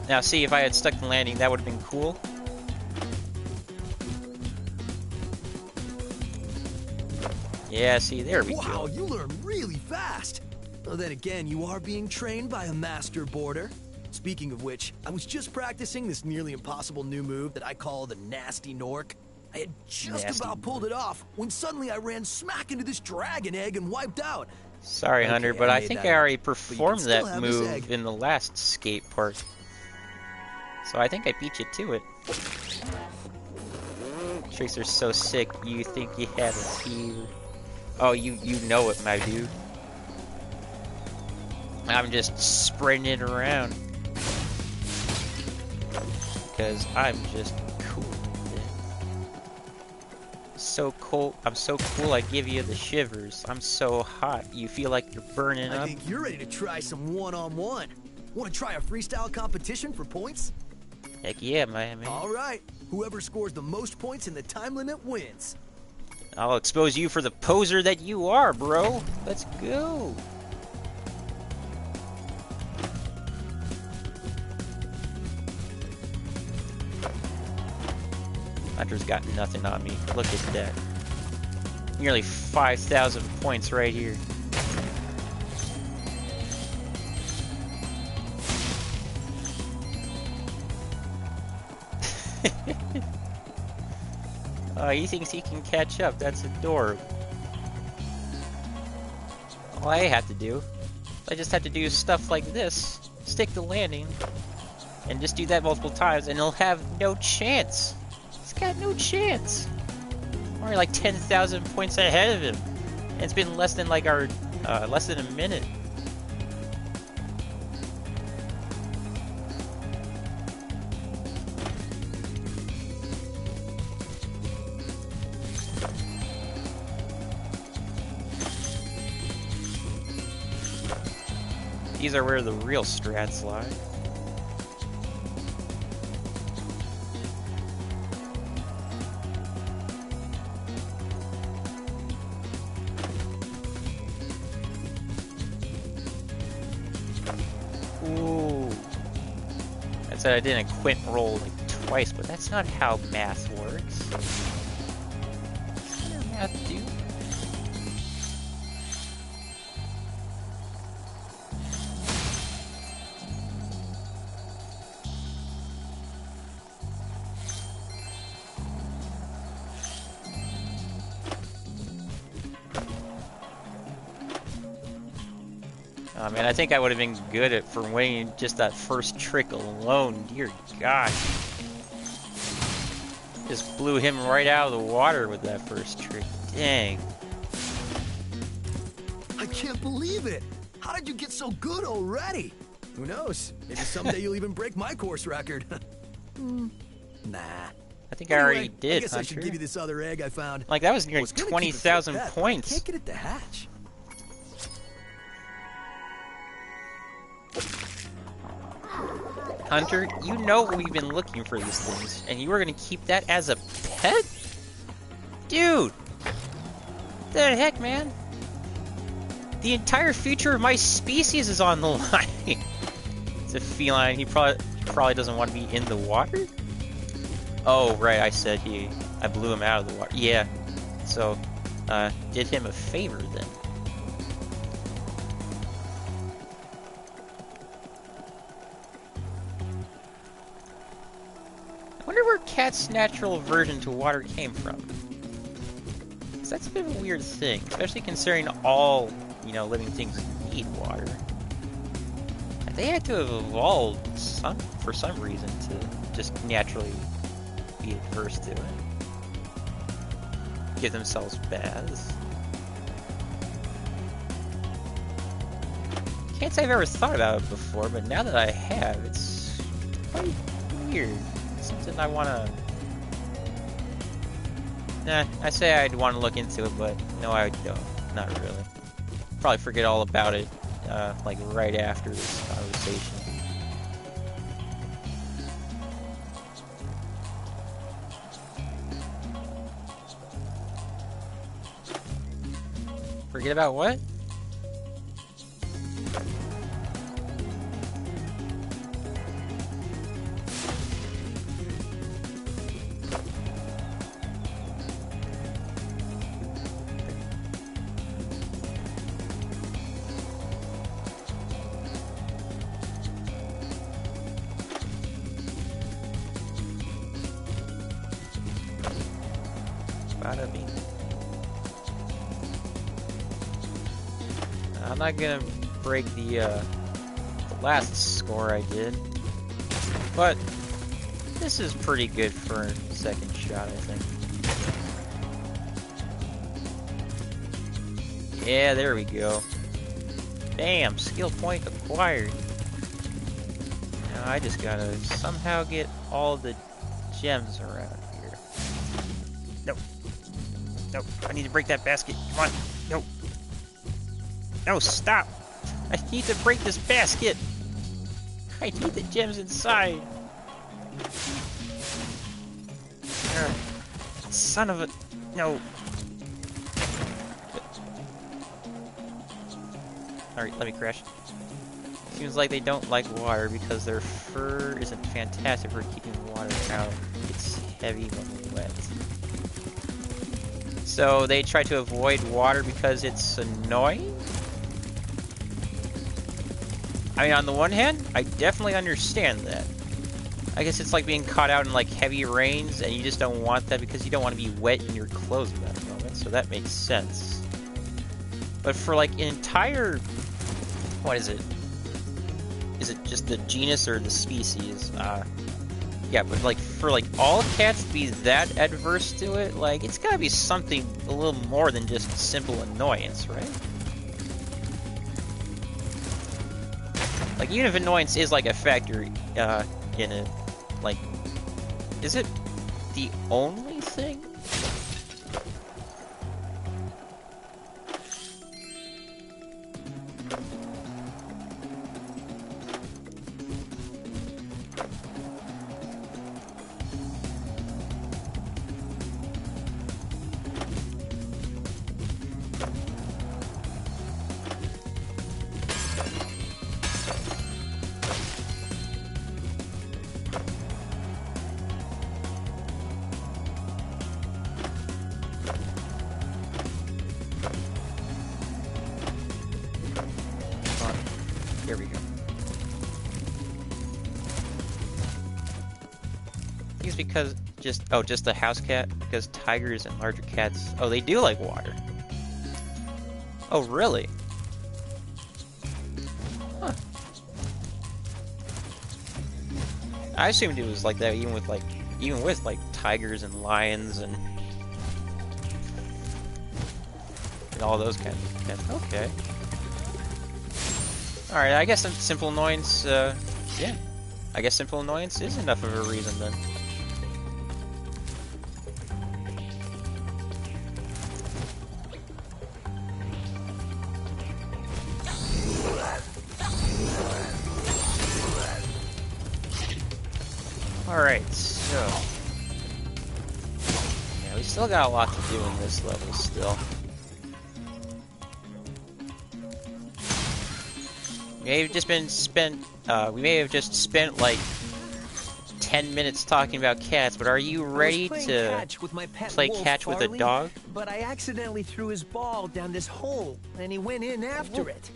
Now, see, if I had stuck the landing, that would have been cool. Yeah, see, there we go. Wow, you learn really fast. Well, then again, you are being trained by a master boarder. Speaking of which, I was just practicing this nearly impossible new move that I call the Nasty Nork. I had just Nasty about pulled it off when suddenly I ran smack into this dragon egg and wiped out. Sorry, Okay, Hunter, but I I made think that I up, already but you can performed still that have this move egg. in the last skate part. So I think I beat you to it. Tricks are so sick, you think you have a fever. Oh, you know it, my dude. I'm just sprinting around. Because I'm just cool. So cool, I'm so cool I give you the shivers. I'm so hot, you feel like you're burning I up. think you're ready to try some one-on-one. Want to try a freestyle competition for points? Heck yeah, man. All right. Whoever scores the most points in the time limit wins. I'll expose you for the poser that you are, bro. Let's go. Hunter's got nothing on me. Look at that. Nearly 5,000 points right here. He thinks he can catch up. That's adorable. All I have to do, I just have to do stuff like this. Stick the landing. And just do that multiple times and he'll have no chance. He's got no chance. We're already like 10,000 points ahead of him. And it's been less than like less than a minute. These are where the real strats lie. Ooh. I said I didn't quint roll like twice, but that's not how math works. What does math do? Oh man, I think I would have been good at for winning just that first trick alone. Dear God. Just blew him right out of the water with that first trick. Dang. I can't believe it. How did you get so good already? Who knows? Maybe someday you'll even break my course record. Nah. I think I already Anyway, did, I guess I should Hunter. give you this other egg I found. Like, that was nearly Was gonna keep it for 20,000 pet, but I points. can't get it to hatch. Hunter, you know we've been looking for these things, and you were gonna keep that as a pet? Dude! What the heck, man? The entire future of my species is on the line. It's a feline. He probably doesn't want to be in the water? Oh, right, I said I blew him out of the water. Yeah. So, did him a favor then. I wonder where Cat's natural aversion to water came from. 'Cause that's a bit of a weird thing, especially considering all, living things need water. They had to have evolved for some reason to just naturally be adverse to it. Give themselves baths. Can't say I've ever thought about it before, but now that I have, it's quite weird. It's something I wanna... Nah, I say I'd want to look into it, but no, I don't. Not really. Probably forget all about it, like right after this conversation. Forget about what? Bada bing. I'm not gonna break the last score I did, but this is pretty good for a second shot, I think. Yeah, there we go. Damn, skill point acquired. Now I just gotta somehow get all the gems around here. Nope. Nope, I need to break that basket. Come on. Nope. No, stop! I need to break this basket! I need the gems inside! Son of a... No! Alright, let me crash. Seems like they don't like water because their fur isn't fantastic for keeping water out. It's heavy when wet. So they try to avoid water because it's annoying? I mean, on the one hand, I definitely understand that. I guess it's like being caught out in like heavy rains and you just don't want that because you don't want to be wet in your clothes at that moment, so that makes sense. But for like an entire... what is it? Is it just the genus or the species? Yeah, but like for like all cats to be that adverse to it, like it's gotta be something a little more than just simple annoyance, right? Like, even if annoyance is, like, a factor, in it, like, is it the only thing? Here we go. I think it's because just the house cat, because tigers and larger cats, oh, they do like water. Oh, really? Huh. I assumed it was like that even with like tigers and lions and all those kinds of cats. Okay. Alright, I guess simple annoyance, yeah. I guess simple annoyance is enough of a reason then. Alright, so... yeah, we still got a lot to do in this level still. We may have just spent like 10 minutes talking about cats, but are you ready to play catch with a dog? But I accidentally threw his ball down this hole, and he went in after it.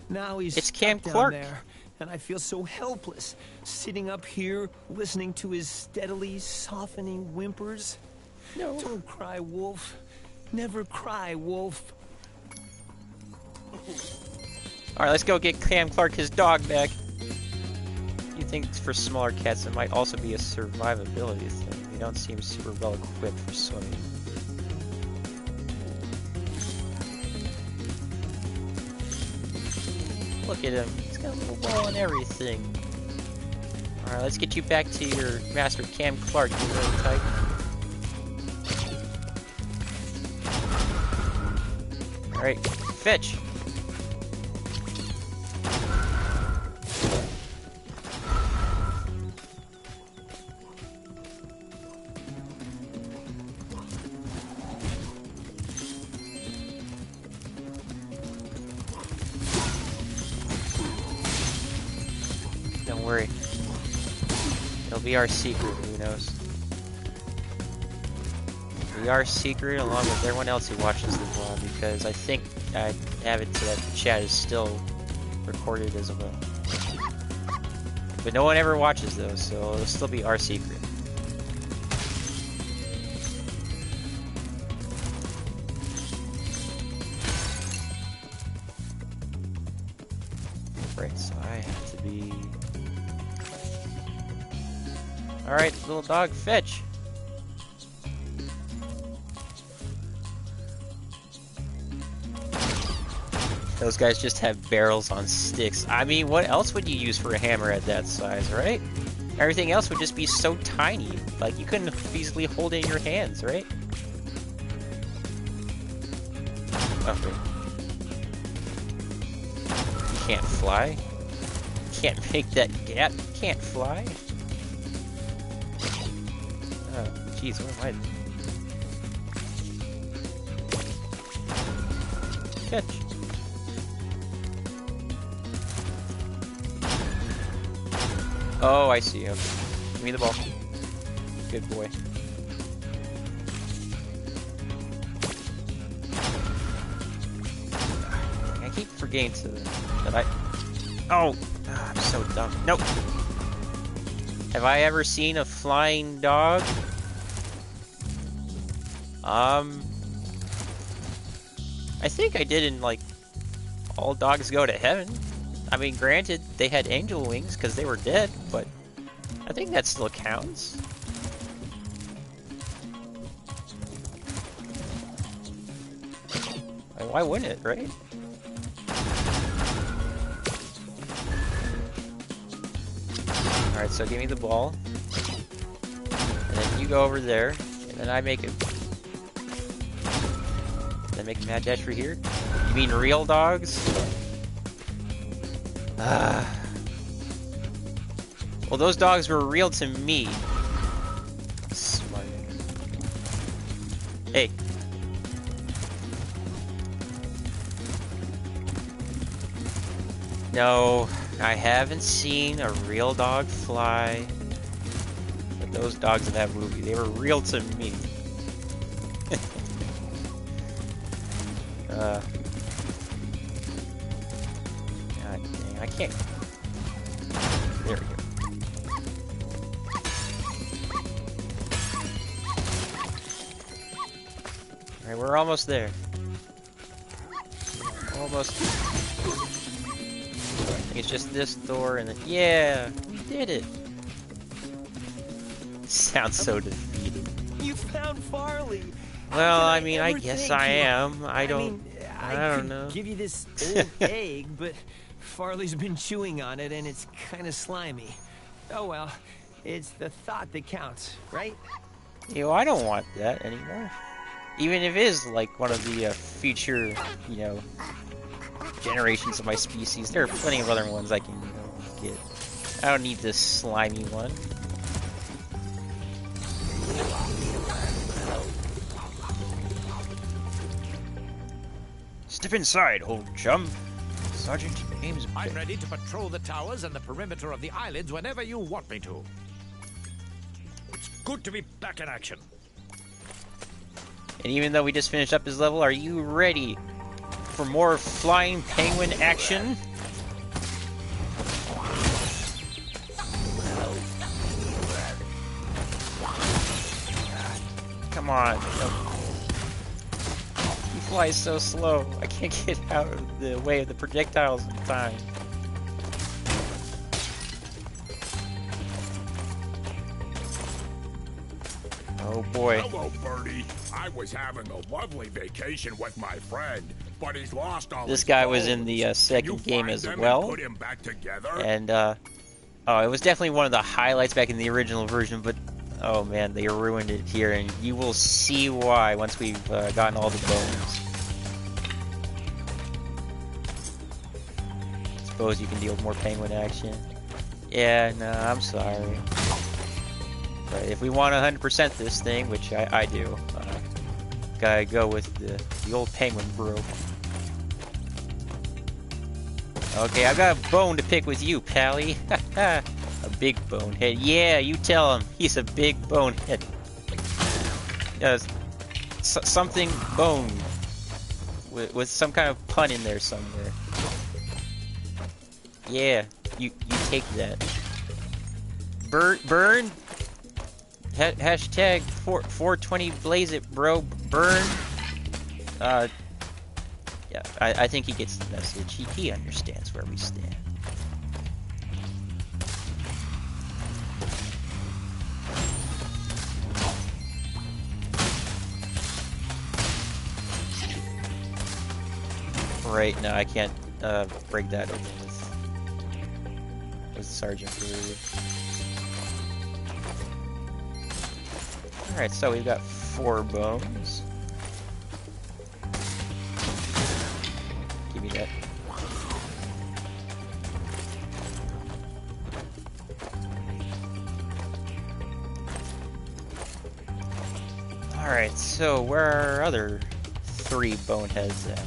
Now he's It's Cam stuck Clark. down there, and I feel so helpless, sitting up here, listening to his steadily softening whimpers. No. Don't cry, Wolf. Never cry, Wolf. Alright, let's go get Cam Clark his dog back. You think for smaller cats it might also be a survivability thing. They don't seem super well equipped for swimming. Look at him. He's got a little ball and everything. Alright, let's get you back to your master, Cam Clark, you little type. Alright, fetch! Don't worry. It'll be our secret, who knows? It'll be our secret along with everyone else who watches the vlog, because I think I have it so that the chat is still recorded as well. But no one ever watches those, so it'll still be our secret. Right, so I have to be... Alright, little dog, fetch! Those guys just have barrels on sticks. I mean, what else would you use for a hammer at that size, right? Everything else would just be so tiny. Like, you couldn't easily hold it in your hands, right? Okay. You can't fly? You can't make that gap? You can't fly? Oh, jeez, what am I... Catch. Oh, I see. Okay. Give me the ball. Good boy. I keep forgetting that I... Oh! I'm so dumb. Nope! Have I ever seen a flying dog? I think I did in, like, All Dogs Go to Heaven. I mean, granted, they had angel wings because they were dead, but I think that still counts. Like, why wouldn't it, right? Alright, so give me the ball. And then you go over there, and then I make it. Then make a mad dash for here. You mean real dogs? Well, those dogs were real to me. Smart. Hey. No, I haven't seen a real dog fly. But those dogs in that movie, they were real to me. God dang, I can't. There we go. Alright, we're almost there. Almost. I think it's just this door and then. Yeah! We did it! Sounds so defeated. You found Farley! Well, I mean, I guess I am. I don't know. Give you this old egg, but Farley's been chewing on it and it's kind of slimy. Oh well, it's the thought that counts, right? You know, I don't want that anymore. Even if it is like one of the future, you know, generations of my species, there are plenty of other ones I can, you know, get. I don't need this slimy one. Step inside, old chum. Sergeant Ames. I'm ready to patrol the towers and the perimeter of the islands whenever you want me to. It's good to be back in action. And even though we just finished up this level, are you ready for more flying penguin action? Come on. He flies so slow. I can't get out of the way of the projectiles in time. Oh boy. Hello, Birdie. I was having a lovely vacation with my friend. but he's lost all This his guy was in bones. the Can you second game find as them well. and put him back together? And, oh, it was definitely one of the highlights back in the original version, but, oh man, they ruined it here, and you will see why once we've gotten all the bones. Suppose you can deal with more penguin action. Yeah, no, I'm sorry. But if we want to 100% this thing, which I do, gotta go with the old penguin bro. Okay, I've got a bone to pick with you, Pally. A big bonehead. Yeah, you tell him. He's a big bonehead. Something bone. With some kind of pun in there somewhere. Yeah, you take that. Burn? Hashtag 420 blaze it, bro. Burn. Yeah, I think he gets the message. He understands where we stand. Right, no, I can't break that open with Sergeant Blue. Alright, so we've got 4 bones. Give me that. Alright, so where are our other 3 boneheads at?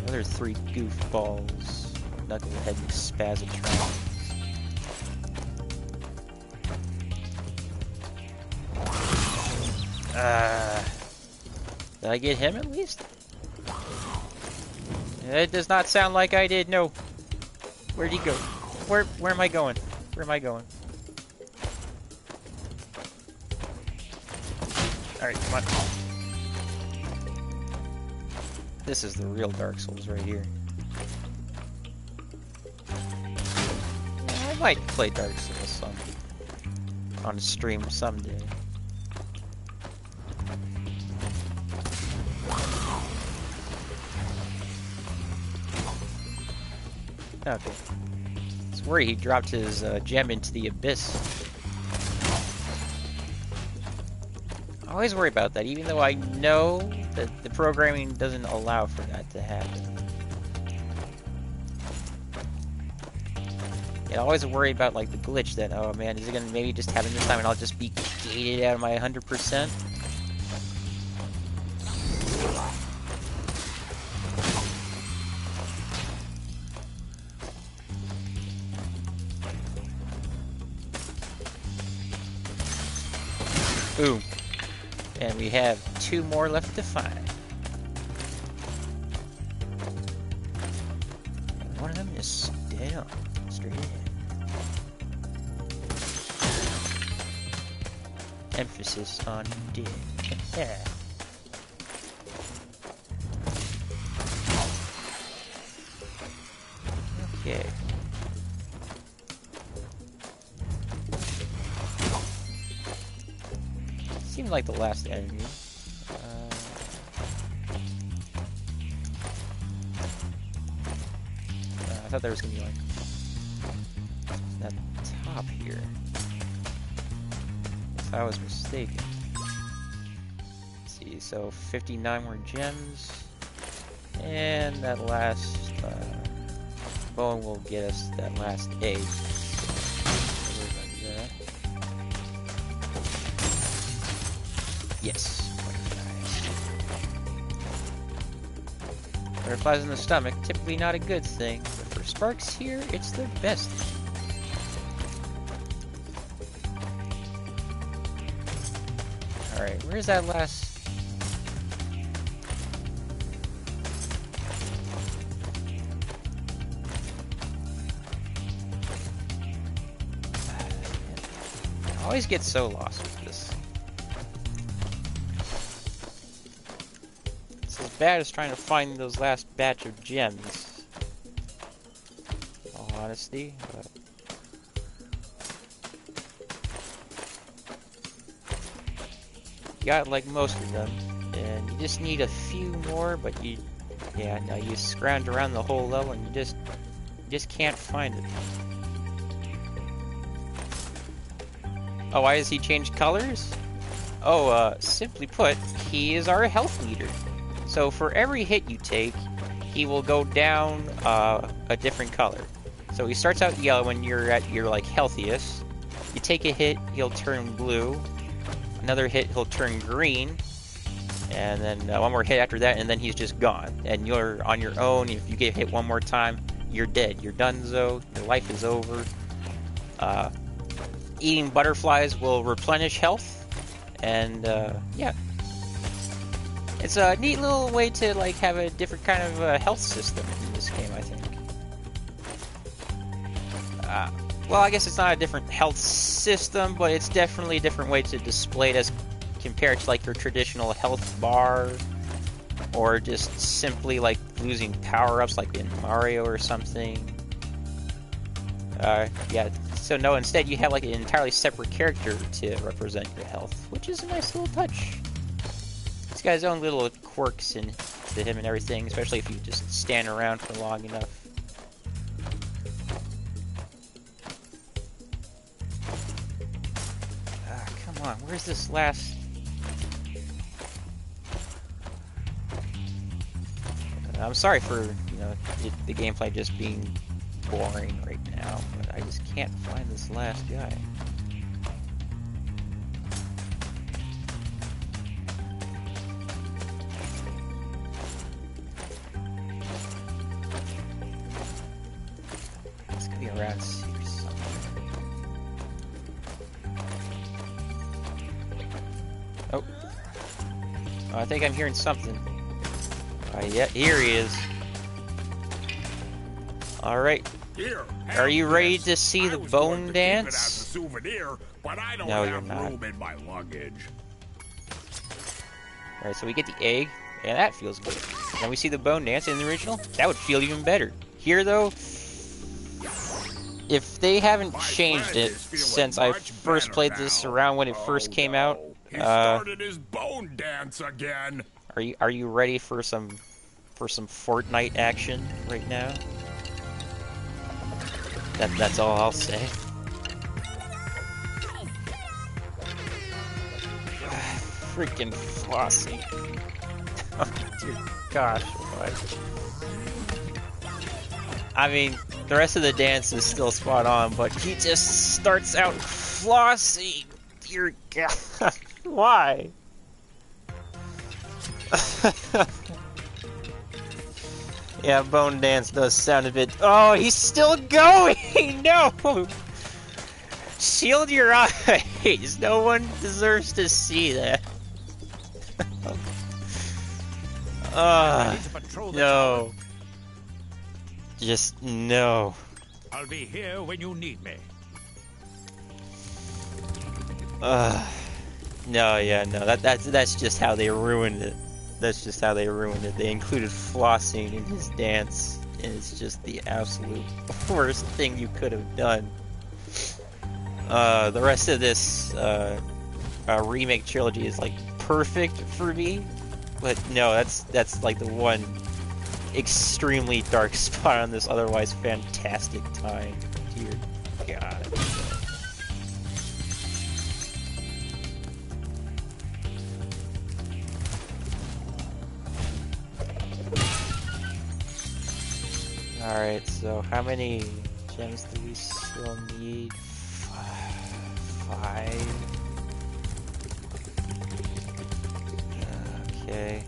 Other 3 goofballs. Knucklehead and Spazatron. Did I get him at least? It does not sound like I did, no. Where'd he go? Where am I going? Where am I going? Alright, come on. This is the real Dark Souls right here. I might play Dark Souls on stream someday. Okay. I was worried he dropped his gem into the abyss. I always worry about that, even though I know that the programming doesn't allow for that to happen. Yeah, I always worry about like the glitch that, oh man, is it gonna maybe just happen this time and I'll just be gated out of my 100%? Boom. And we have 2 more left to find. And one of them is dead on, straight ahead. Emphasis on dead. Yeah. Okay. Seemed like the last enemy. I thought there was gonna be like that top here. If I was mistaken. Let's see, so 59 more gems, and that last bone will get us that last egg. Yes, butterflies. Butterflies in the stomach, typically not a good thing, but for sparks here, it's the best thing. Alright, where's that last... I always get so lost with this. Bad as trying to find those last batch of gems. In all honesty, but got like most of them. And you just need a few more, but you scrounge around the whole level and you just can't find it. Oh, why does he change colors? Oh, simply put, he is our health meter. So for every hit you take, he will go down a different color. So he starts out yellow when you're at your like healthiest. You take a hit, he'll turn blue. Another hit, he'll turn green. And then one more hit after that, and then he's just gone. And you're on your own. If you get hit one more time, you're dead. You're donezo. Your life is over. Eating butterflies will replenish health. And, yeah. It's a neat little way to, like, have a different kind of health system in this game, I think. Well, I guess it's not a different health system, but it's definitely a different way to display it as compared to, like, your traditional health bar. Or just simply, like, losing power-ups, like in Mario or something. Yeah. So no, instead you have like an entirely separate character to represent your health, which is a nice little touch. He's got his own little quirks to him and everything, especially if you just stand around for long enough. Come on, where's this last... I'm sorry for, you know, the gameplay just being boring right now, but I just can't find this last guy. It's gonna be around here somewhere. Oh, I think I'm hearing something. Yeah, here he is. Alright. Are you ready to see the bone dance? Souvenir, but I don't No, you're have not. room in my luggage. Alright, so we get the egg, and that feels good. Then we see the bone dance in the original. That would feel even better. Here, though, if they haven't changed it since I first played this around when it first came out, He started his bone dance again. Are you ready for some Fortnite action right now? That's all I'll say. Freaking Flossie. Oh dear gosh, what? I mean, the rest of the dance is still spot on, but he just starts out Flossie. Dear God, why? Yeah, bone dance does sound a bit... Oh, he's still going! No! Shield your eyes! No one deserves to see that. No. Just no. I'll be here when you need me. No, yeah, no. That's just how they ruined it. That's just how they ruined it. They included flossing in his dance, and it's just the absolute worst thing you could have done. The rest of this remake trilogy is like perfect for me, but no, that's like the one extremely dark spot on this otherwise fantastic time. Dear God. Alright, so how many gems do we still need? 5. Okay.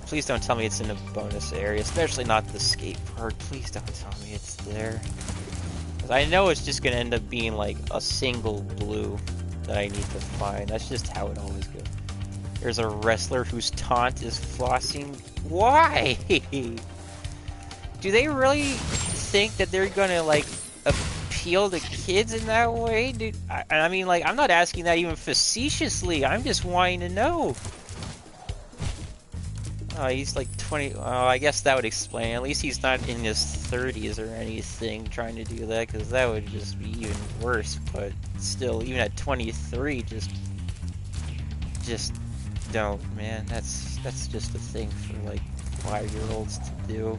Please don't tell me it's in a bonus area, especially not the skate part. Please don't tell me it's there. Because I know it's just going to end up being like a single blue that I need to find. That's just how it always goes. There's a wrestler whose taunt is flossing. Why? Do they really think that they're gonna like appeal to kids in that way? Dude, I mean, like, I'm not asking that even facetiously. I'm just wanting to know. Oh, he's like 20. Oh, I guess that would explain. At least he's not in his 30s or anything trying to do that, because that would just be even worse. But still, even at 23, just don't, man. That's just a thing for like 5-year-olds to do.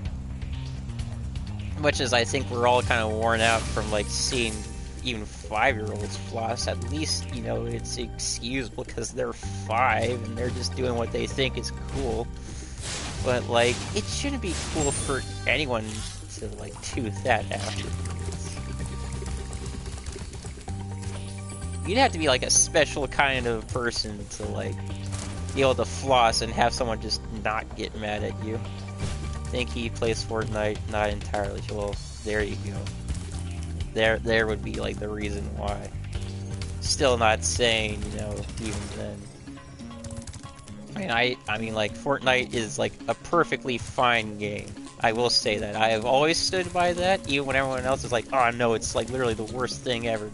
Much as I think we're all kind of worn out from like seeing even 5-year-olds floss. At least, you know, it's excusable because they're 5 and they're just doing what they think is cool. But like, it shouldn't be cool for anyone to like do that afterwards. You'd have to be like a special kind of person to like be able to floss and have someone just not get mad at you. Think he plays Fortnite? Not entirely. Well, there you go. There would be like the reason why. Still not saying, you know, even then. I mean, like, Fortnite is like a perfectly fine game. I will say that. I have always stood by that, even when everyone else is like, oh no, it's like literally the worst thing ever,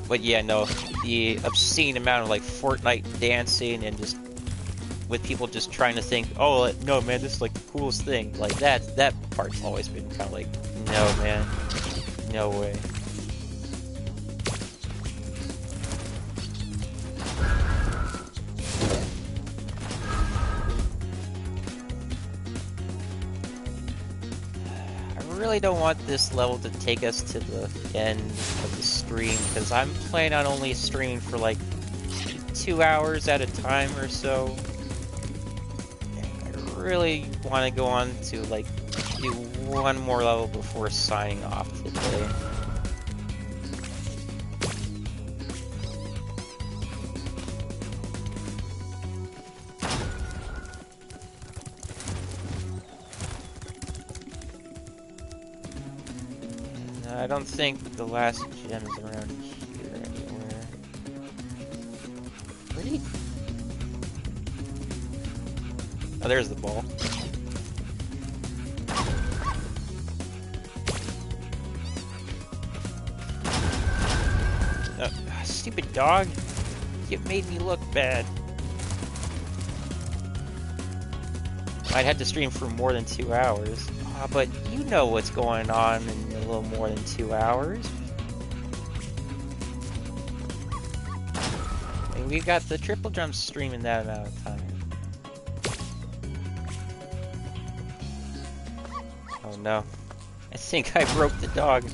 but yeah, no, the obscene amount of like Fortnite dancing and just with people just trying to think, oh no man, this is like the coolest thing. Like that part's always been kind of like, no man, no way. I really don't want this level to take us to the end of the stream, because I'm planning on only streaming for like 2 hours at a time or so. And I really want to go on to like do one more level before signing off today. I don't think the last gem is around here anywhere. Really? Oh, there's the ball. Stupid dog. You made me look bad. I'd had to stream for more than 2 hours. But you know what's going on in a little more than 2 hours. I mean, we got the triple jump stream in that amount of time. Oh no. I think I broke the dog.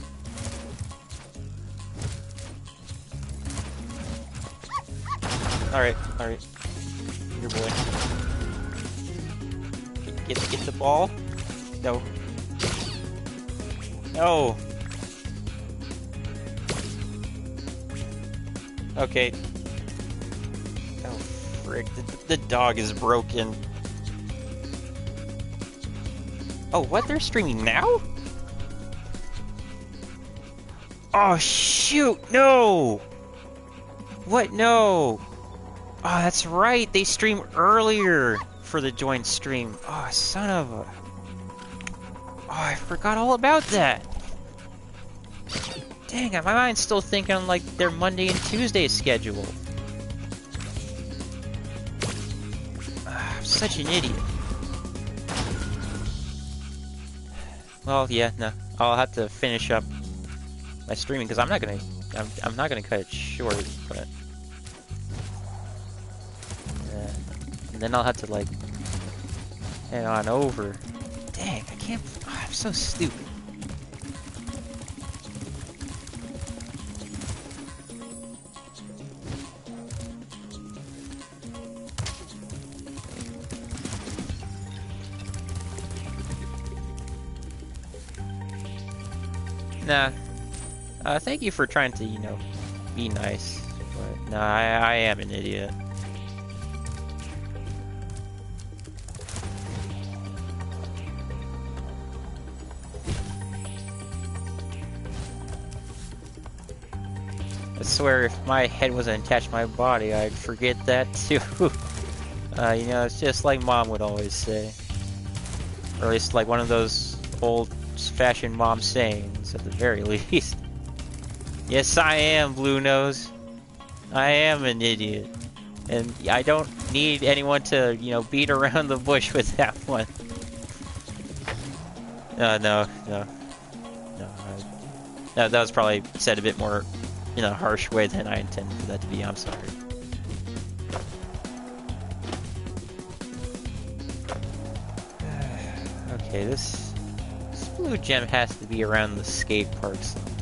Alright, alright. Your boy. Get the ball. No. No. Okay. Oh, frick. The dog is broken. Oh, what? They're streaming now? Oh, shoot. No. What? No. Oh, that's right. They stream earlier for the joint stream. Oh, son of a... Oh, I forgot all about that. Dang, my mind's still thinking on, like, their Monday and Tuesday schedule. I'm such an idiot. Well, yeah, no. I'll have to finish up my streaming, because I'm not gonna cut it short, but... and then I'll have to, like, head on over. Dang, I can't... Oh, I'm so stupid. Nah. Thank you for trying to, you know, be nice. But, nah, I am an idiot. I swear, if my head wasn't attached to my body, I'd forget that too. You know, it's just like Mom would always say. Or at least like one of those old-fashioned mom sayings, at the very least. Yes, I am, Blue Nose. I am an idiot. And I don't need anyone to, you know, beat around the bush with that one. No. That was probably said a bit more in a harsh way than I intended for that to be. I'm sorry. Okay, this blue gem has to be around the skate park somewhere.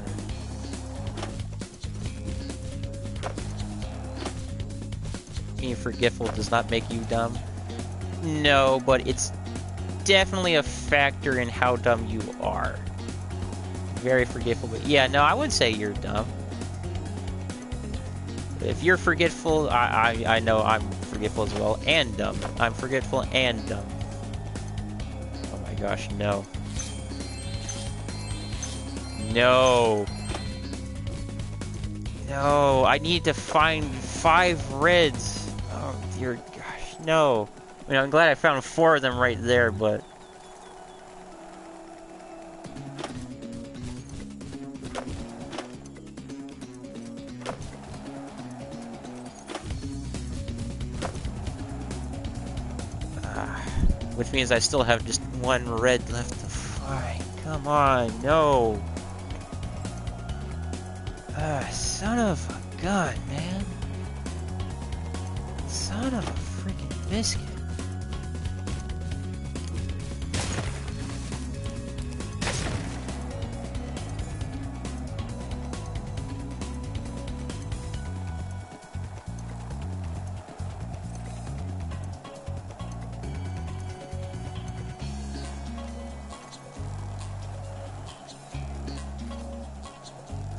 Being forgetful does not make you dumb. No, but it's definitely a factor in how dumb you are. Very forgetful, but yeah, no, I wouldn't say you're dumb. If you're forgetful, I know I'm forgetful as well, and dumb. I'm forgetful and dumb. Oh my gosh, no. No. No, I need to find 5 reds. Oh dear gosh, no. I mean, I'm glad I found 4 of them right there, but... which means I still have just 1 red left to find. Come on, no. Son of a gun, man. Son of a freaking biscuit.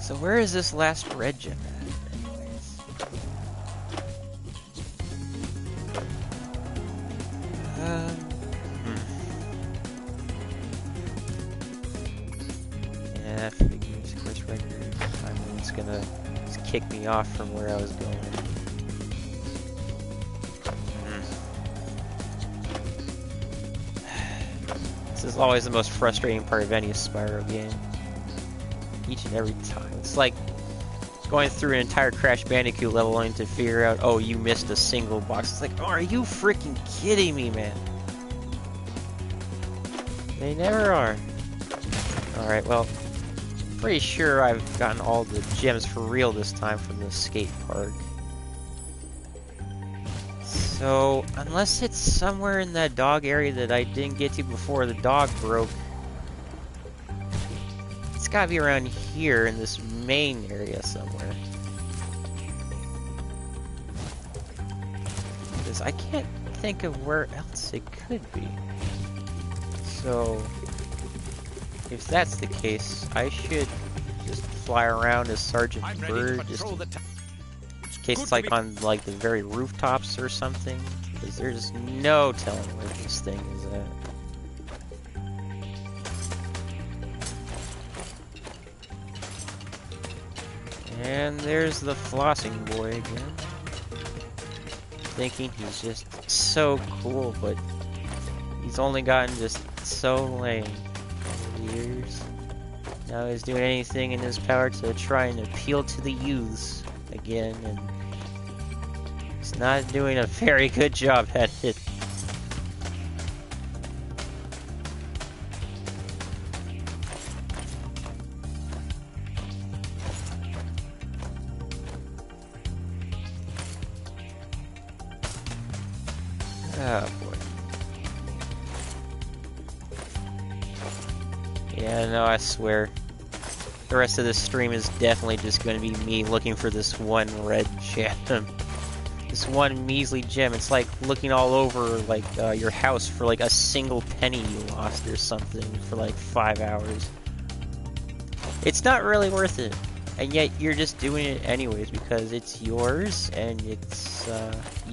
So where is this last red gem at, anyways? Yeah, figures, course records. I mean, it's gonna just kick me off from where I was going. This is always the most frustrating part of any Spyro game. Each and every time. It's like going through an entire Crash Bandicoot level only to figure out, oh, you missed a single box. It's like, oh, are you freaking kidding me, man? They never are. Alright, well, pretty sure I've gotten all the gems for real this time from the skate park. So, unless it's somewhere in that dog area that I didn't get to before the dog broke, it's gotta be around here in this main area somewhere. Because I can't think of where else it could be. So, if that's the case, I should just fly around as Sergeant Bird, just in case it's like on like the very rooftops or something. Because there's no telling where this thing is at. And there's the flossing boy again. Thinking he's just so cool, but he's only gotten just so lame over the years. Now he's doing anything in his power to try and appeal to the youths again, and he's not doing a very good job at it. Oh boy. Yeah, no, I swear. The rest of this stream is definitely just going to be me looking for this one red gem. This one measly gem. It's like looking all over like your house for like a single penny you lost or something for like 5 hours. It's not really worth it. And yet you're just doing it anyways because it's yours and it's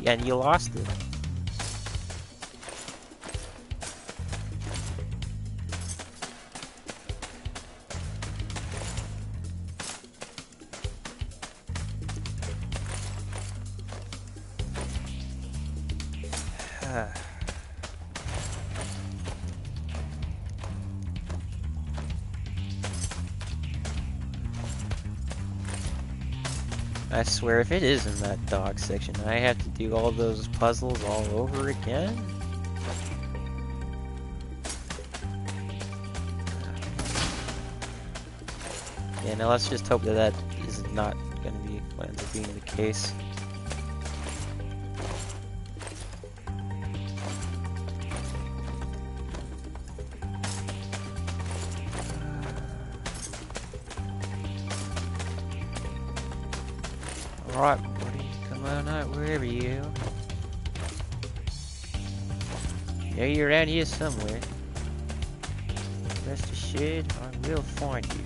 and you lost it. I swear, if it is in that dog section, I have to do all those puzzles all over again? Yeah, now let's just hope that that is not going to be what ends up being the case. Alright, buddy, come on out wherever you are. Yeah, you're around here somewhere. Rest assured, I will find you.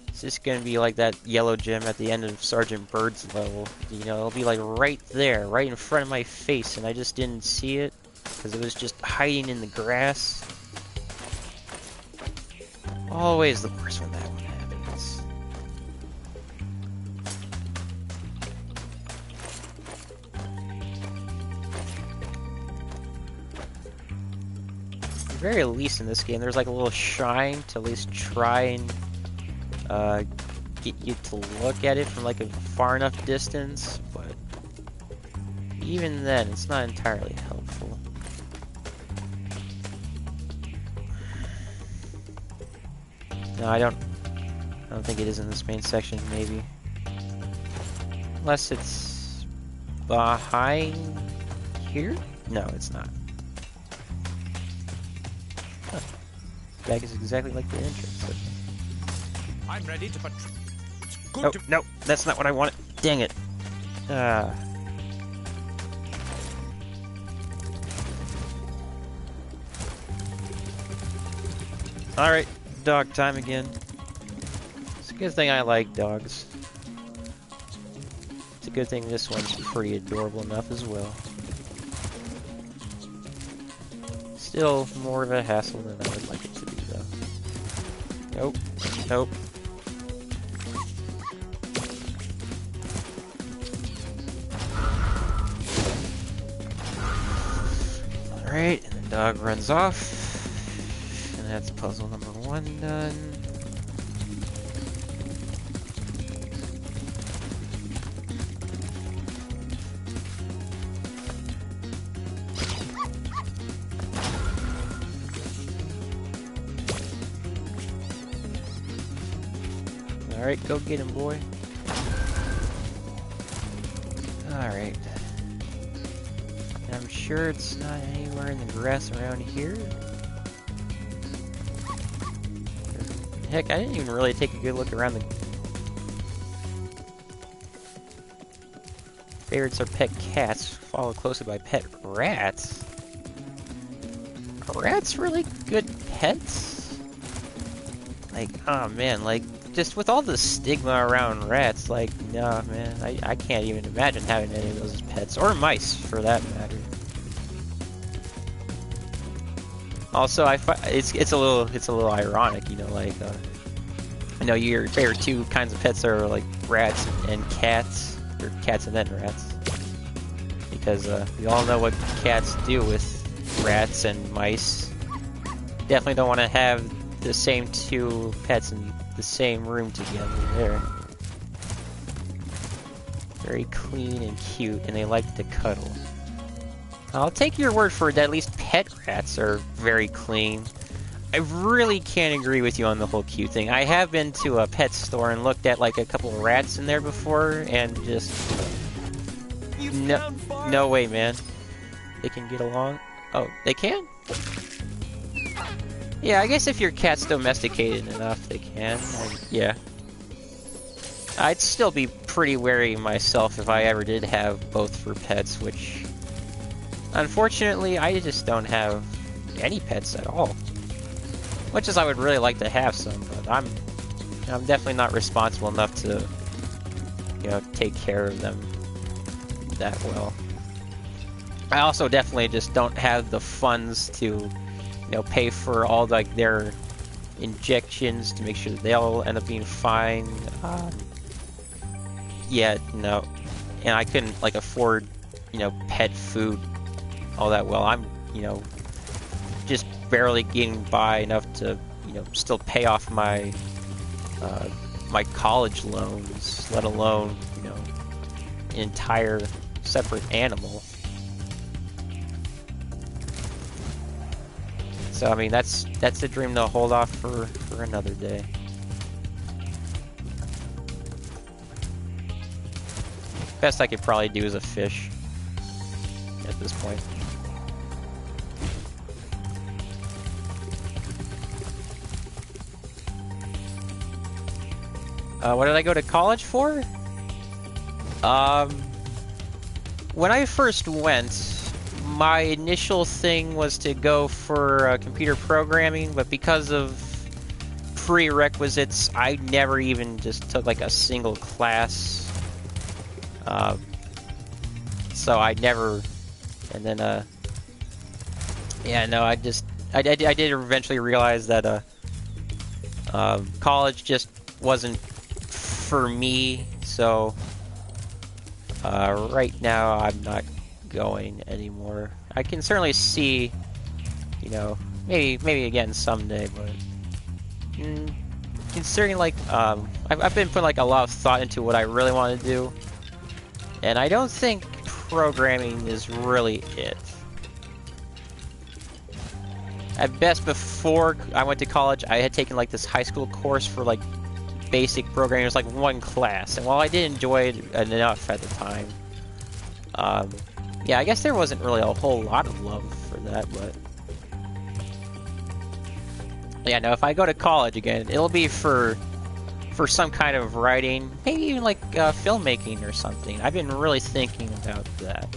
It's just gonna be like that yellow gem at the end of Sergeant Bird's level. You know, it'll be like right there, right in front of my face, and I just didn't see it because it was just hiding in the grass. Always the worst when that one happens. At the very least in this game, there's like a little shrine to at least try and get you to look at it from like a far enough distance, but even then, it's not entirely helpful. No, I don't think it is in this main section, maybe. Unless it's behind here? No, it's not. Huh. Bag is exactly like the entrance. Okay. I'm ready to patrol. Oh, no, that's not what I wanted. Dang it. Alright, dog time again. It's a good thing I like dogs. It's a good thing this one's pretty adorable enough as well. Still more of a hassle than I would like it to be, though. Nope. Nope. Alright, and the dog runs off. And that's puzzle number 1 done. Alright, go get him, boy. Alright. I'm sure it's not anywhere in the grass around here. Heck, I didn't even really take a good look around the... Favorites are pet cats, followed closely by pet rats. Are rats really good pets? Like, oh man, like, just with all the stigma around rats, like, no, man, I can't even imagine having any of those as pets, or mice, for that matter. Also, it's a little ironic, you know, like, I know your favorite 2 kinds of pets are like rats and cats, or cats and then rats, because we all know what cats do with rats and mice. Definitely don't want to have the same 2 pets in the same room together. There, very clean and cute, and they like to cuddle. I'll take your word for it that at least pet rats are very clean. I really can't agree with you on the whole cute thing. I have been to a pet store and looked at like a couple of rats in there before, and just no way, man. They can get along. Oh, they can? Yeah, I guess if your cat's domesticated enough, they can. Yeah. I'd still be pretty wary myself if I ever did have both for pets, which... Unfortunately, I just don't have any pets at all. Much as I would really like to have some, but I'm definitely not responsible enough to, you know, take care of them that well. I also definitely just don't have the funds to, you know, pay for all like their injections to make sure that they'll end up being fine. Yeah, no, and I couldn't like afford, you know, pet food all that well. I'm, you know, just barely getting by enough to, you know, still pay off my my college loans, let alone, you know, an entire separate animal. So I mean, that's a dream to hold off for another day. Best I could probably do is a fish at this point. What did I go to college for? When I first went, my initial thing was to go for computer programming, but because of prerequisites, I never even just took like a single class. So I never, and then, yeah, no, I did eventually realize that, college just wasn't for me, so, right now I'm not going anymore. I can certainly see, you know, maybe again someday, but, considering, like, I've been putting, like, a lot of thought into what I really want to do, and I don't think programming is really it. At best, before I went to college, I had taken like this high school course for like basic programming. It was like one class, and while I did enjoy it enough at the time, yeah, I guess there wasn't really a whole lot of love for that, but yeah, no, if I go to college again, it'll be for some kind of writing, maybe even like filmmaking or something. I've been really thinking about that.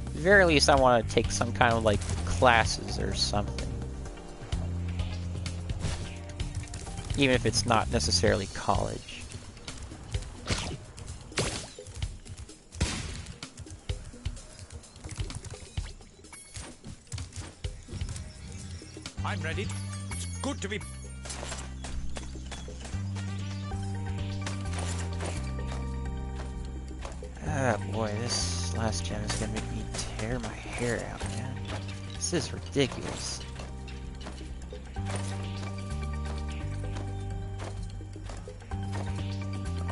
At the very least, I want to take some kind of like classes or something. Even if it's not necessarily college. I'm ready. It's good to be... Ah, boy, this last gem is gonna make me tear my hair out, man. This is ridiculous.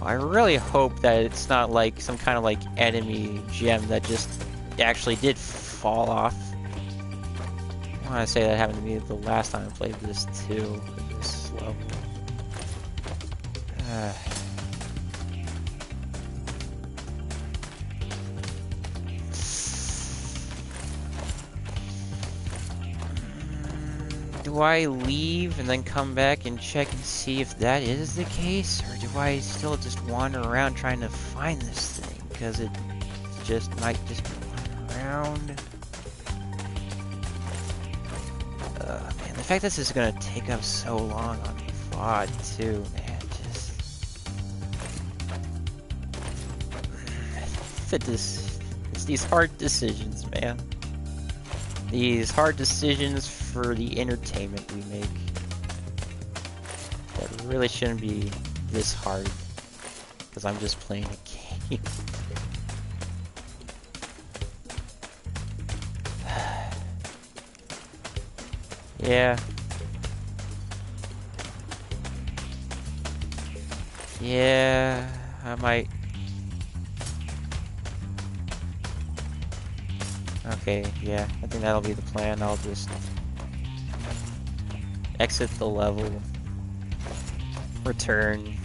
I really hope that it's not like some kind of like enemy gem that just actually did fall off. I want to say that happened to me the last time I played this too, this level. Do I leave and then come back and check and see if that is the case? Or do I still just wander around trying to find this thing? Because it just might just be wandering around. Man, the fact this is gonna take up so long on VOD too, man, just... It's these hard decisions, man. These hard decisions for the entertainment we make that really shouldn't be this hard, because I'm just playing a game. Yeah. Yeah, I might... Okay, yeah, I think that'll be the plan. I'll just exit the level, return,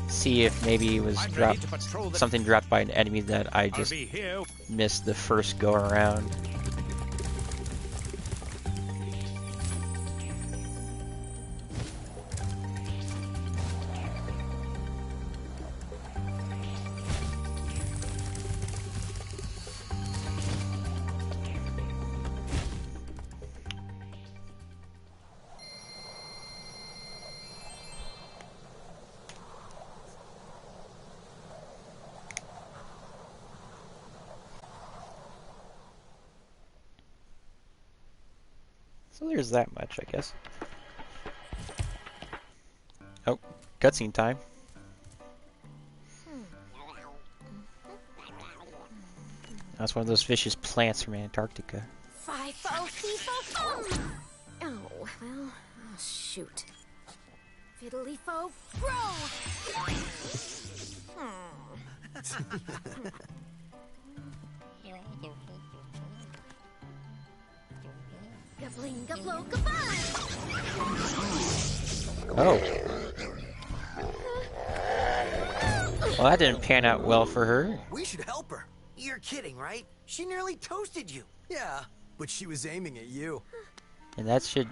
see if maybe it was something dropped by an enemy that I just missed the first go around. So there's that much, I guess. Oh, cutscene time. That's one of those vicious plants from Antarctica. FIFO, FIFO, FO! Oh, well, oh, shoot. Skiddly-fo, bro! Gabling, gablo, goodbye! Oh. Well, that didn't pan out well for her. We should help her. You're kidding, right? She nearly toasted you. Yeah, but she was aiming at you. And that should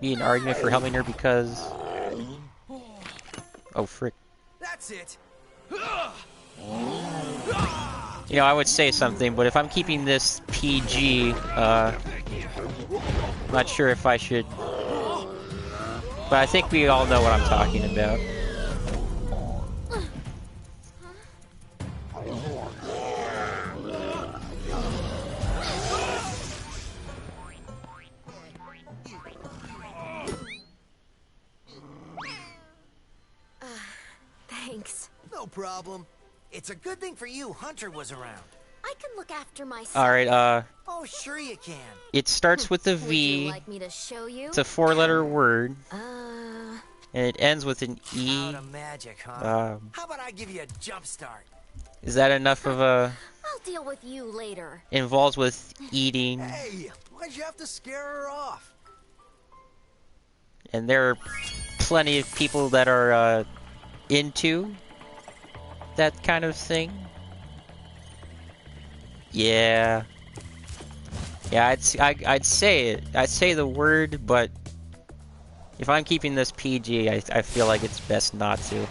be an argument for helping her because... Oh, frick. That's it. You know, I would say something, but if I'm keeping this PG, I'm not sure if I should... But I think we all know what I'm talking about. Thanks. No problem. It's a good thing for you Hunter was around. I can look after myself. Alright, Oh, sure you can. it starts with a Would you V. like me to show you? It's a 4-letter word. Uh... And it ends with an E. Out of magic, huh? Um, How about I give you a jump start? Is that enough of a... I'll deal with you later. Involves with eating. Hey, why'd you have to scare her off? And there are plenty of people that are into that kind of thing. Yeah. Yeah, I'd say it. I'd say the word, but if I'm keeping this PG, I feel like it's best not to.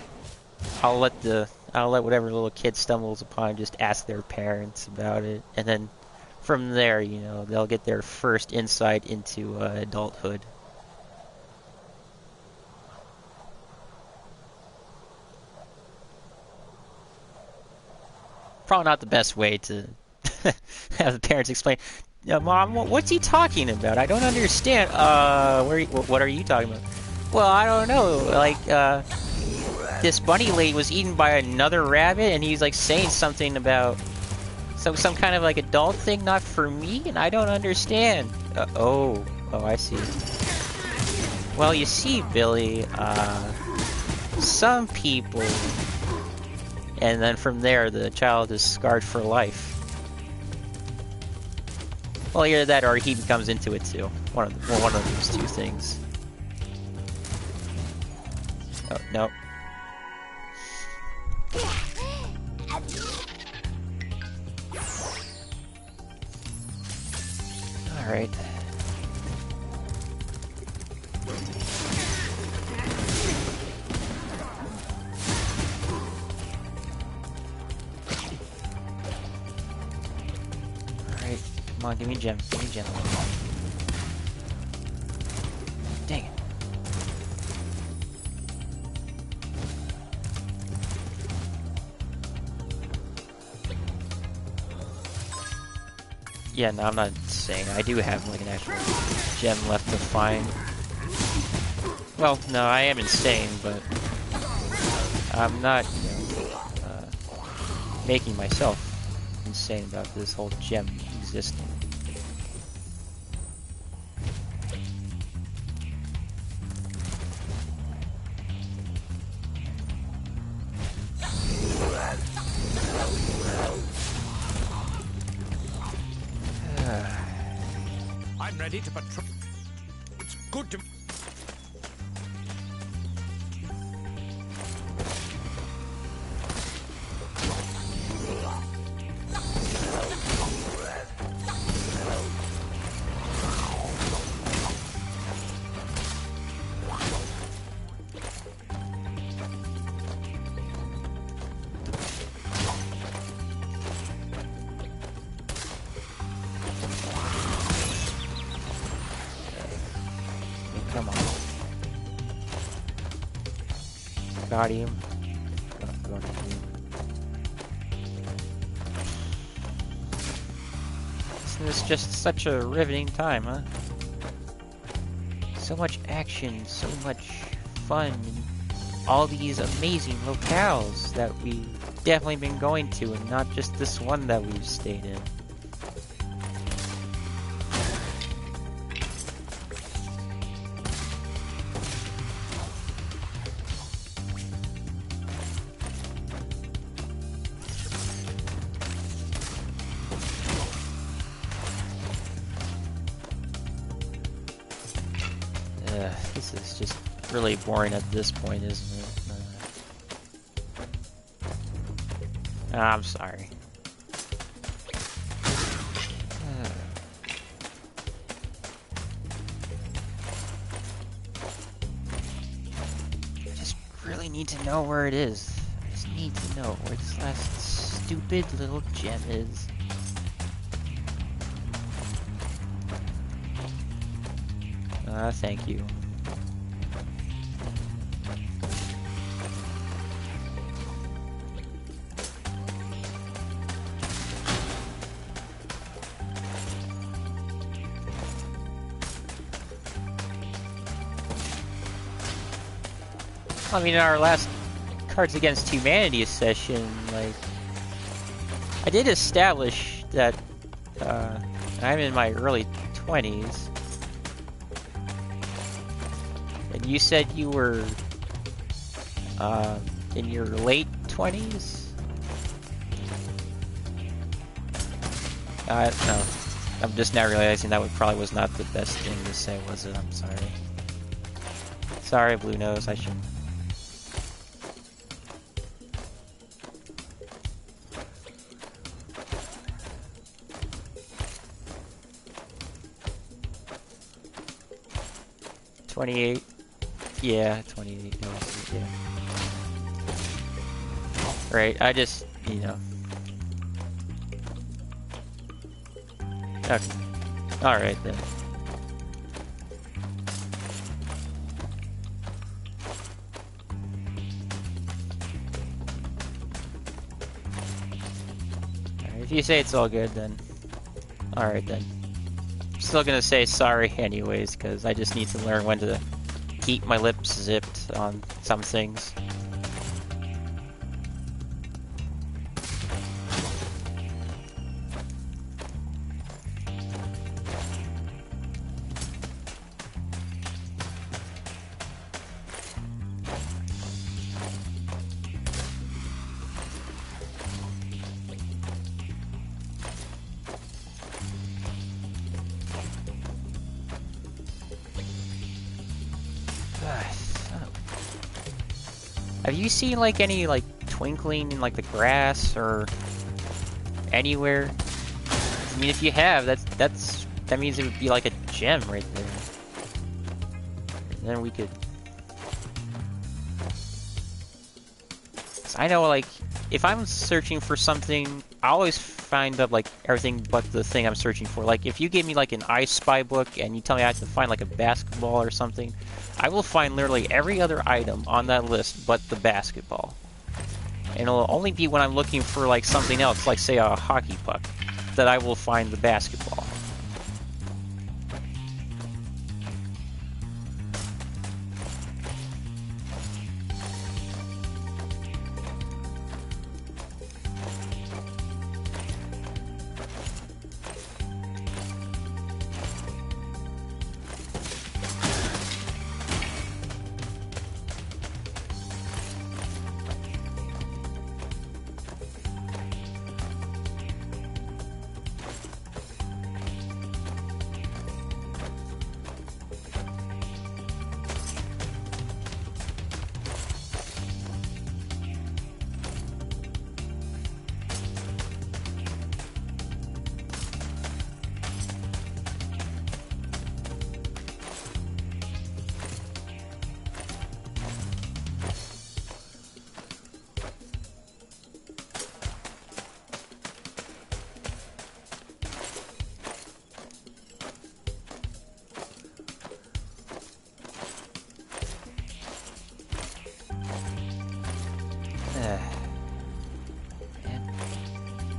I'll let whatever little kid stumbles upon just ask their parents about it, and then from there, you know, they'll get their first insight into adulthood. Probably not the best way to have the parents explain. Mom, what's he talking about? I don't understand. What are you talking about? Well, I don't know. Like, this bunny lady was eaten by another rabbit, and he's like saying something about some kind of like adult thing, not for me, and I don't understand. Oh, I see. Well, you see, Billy, some people, and then from there, the child is scarred for life. Well, either that or he becomes into it too. One of those two things. Oh, no. Alright. Alright, come on, give me a gem. Give me a gem. Dang it. Yeah, no, I'm not saying. I do have like an actual gem left to find. Well, no, I am insane, but I'm not, you know, making myself insane about this whole gem existing. I'm ready to patrol. It's good to... Come on. Got him. Got him. Isn't this just such a riveting time, huh? So much action, so much fun, and all these amazing locales that we've definitely been going to, and not just this one that we've stayed in. This is just really boring at this point, isn't it? I'm sorry. I just really need to know where it is. I just need to know where this last stupid little gem is. Thank you. I mean, in our last Cards Against Humanity session, like, I did establish that I'm in my early 20s. And you said you were in your late 20s? No. I'm just now realizing that probably was not the best thing to say, was it? I'm sorry. Sorry, Blue Nose, I should... $28. Yeah, 28. Yeah. Right, I just, you know. Okay. Alright then. Alright, if you say it's all good, then. Alright then. I'm still gonna say sorry anyways, because I just need to learn when to keep my lips zipped on some things. Have you seen like any like twinkling in like the grass or anywhere? I mean, if you have, that means it would be like a gem right there. And then we could. 'Cause I know, like, if I'm searching for something, I always find up like everything but the thing I'm searching for. Like, if you give me like an I Spy book and you tell me I have to find like a basketball or something, I will find literally every other item on that list but the basketball. And it'll only be when I'm looking for like something else, like say a hockey puck, that I will find the basketball.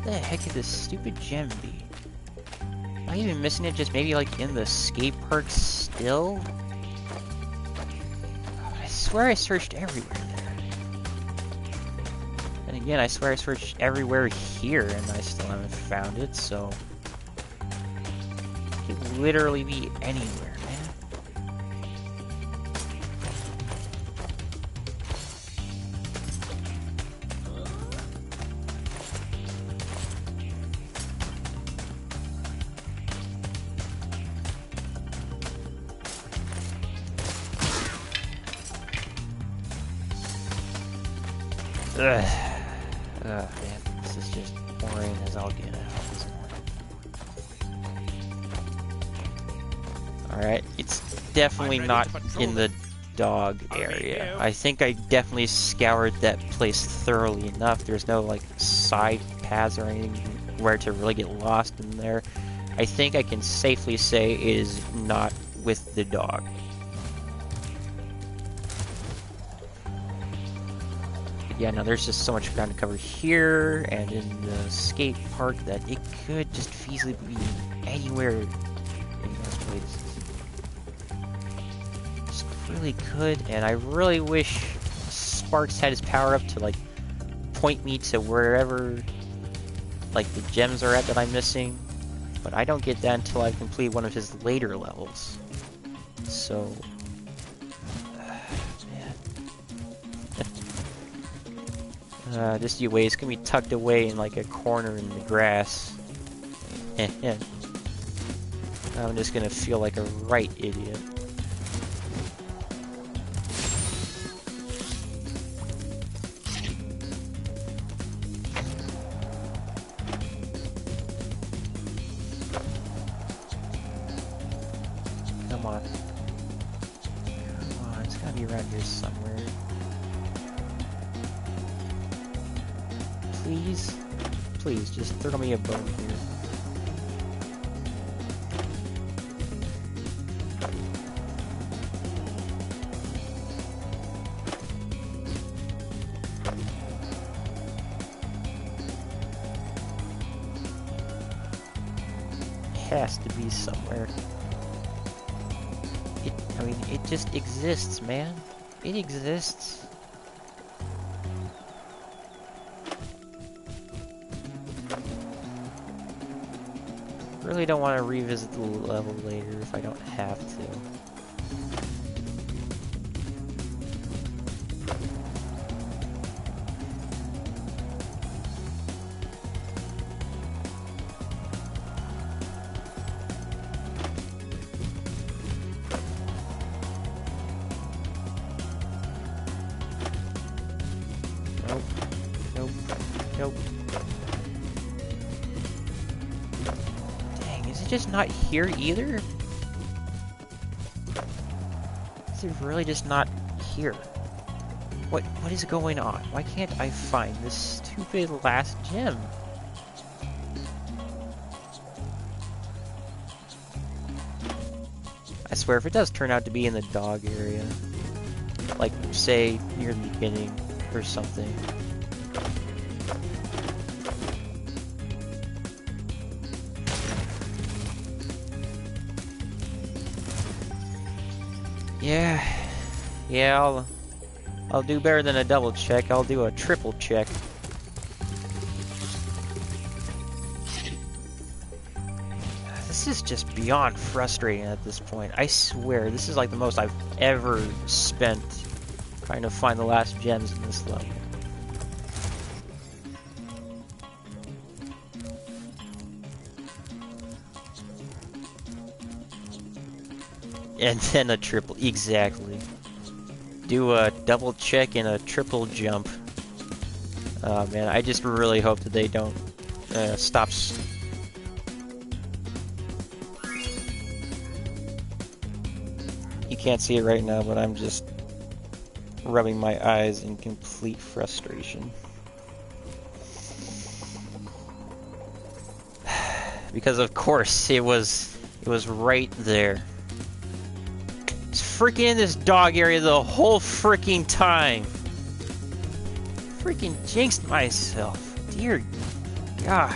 Where the heck could this stupid gem be? Am I even missing it just maybe like in the skate park still? I swear I searched everywhere there. And again, I swear I searched everywhere here and I still haven't found it, so... It could literally be anywhere, man. Ugh. Man, this is just boring as all get out. Alright, it's definitely not in the dog area. I think I definitely scoured that place thoroughly enough. There's no, like, side paths or anything where to really get lost in there. I think I can safely say it is not with the dog. But yeah, no, there's just so much ground to cover here and in the skate park that it could just feasibly be anywhere in those places. Just really could, and I really wish Sparks had his power up to, like, point me to wherever, like, the gems are at that I'm missing. But I don't get that until I complete one of his later levels. So... man. This UA is gonna be tucked away in like a corner in the grass. I'm just gonna feel like a right idiot. Come on. Come on, it's gotta be around here somewhere. Please? Please, just throw me a bone here. Has to be somewhere. I mean, it just exists, man. It exists. Really don't want to revisit the level later if I don't have to. Nope. Nope. Nope. Dang, is it just not here either? Is it really just not here? What is going on? Why can't I find this stupid last gem? I swear, if it does turn out to be in the dog area, like, say, near the beginning or something. Yeah, I'll do better than a double check. I'll do a triple check. This is just beyond frustrating at this point. I swear, this is like the most I've ever spent trying to find the last gems in this level. And then a triple, exactly. Do a double check and a triple jump. Oh man, I just really hope that they don't stop. You can't see it right now, but I'm just rubbing my eyes in complete frustration. Because of course it was right there. It's freaking in this dog area the whole freaking time. Freaking jinxed myself. Dear God.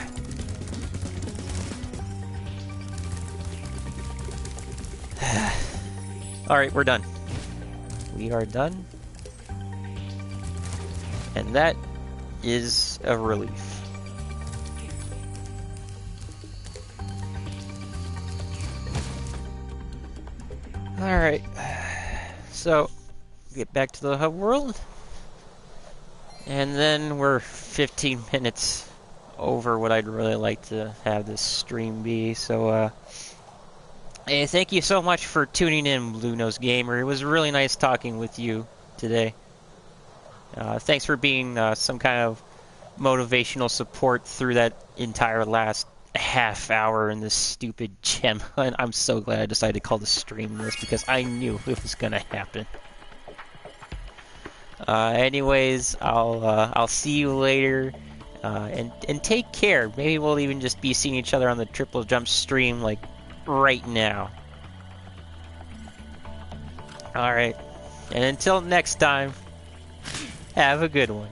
Alright, we're done. We are done. And that is a relief. Alright, so get back to the hub world, and then we're 15 minutes over what I'd really like to have this stream be, so hey, thank you so much for tuning in, Blue Nose Gamer. It was really nice talking with you today. Thanks for being some kind of motivational support through that entire last half hour in this stupid gem hunt. I'm so glad I decided to call the stream this because I knew it was gonna happen. Anyways, I'll see you later, and take care. Maybe we'll even just be seeing each other on the Triple Jump stream like right now. All right, and until next time, have a good one.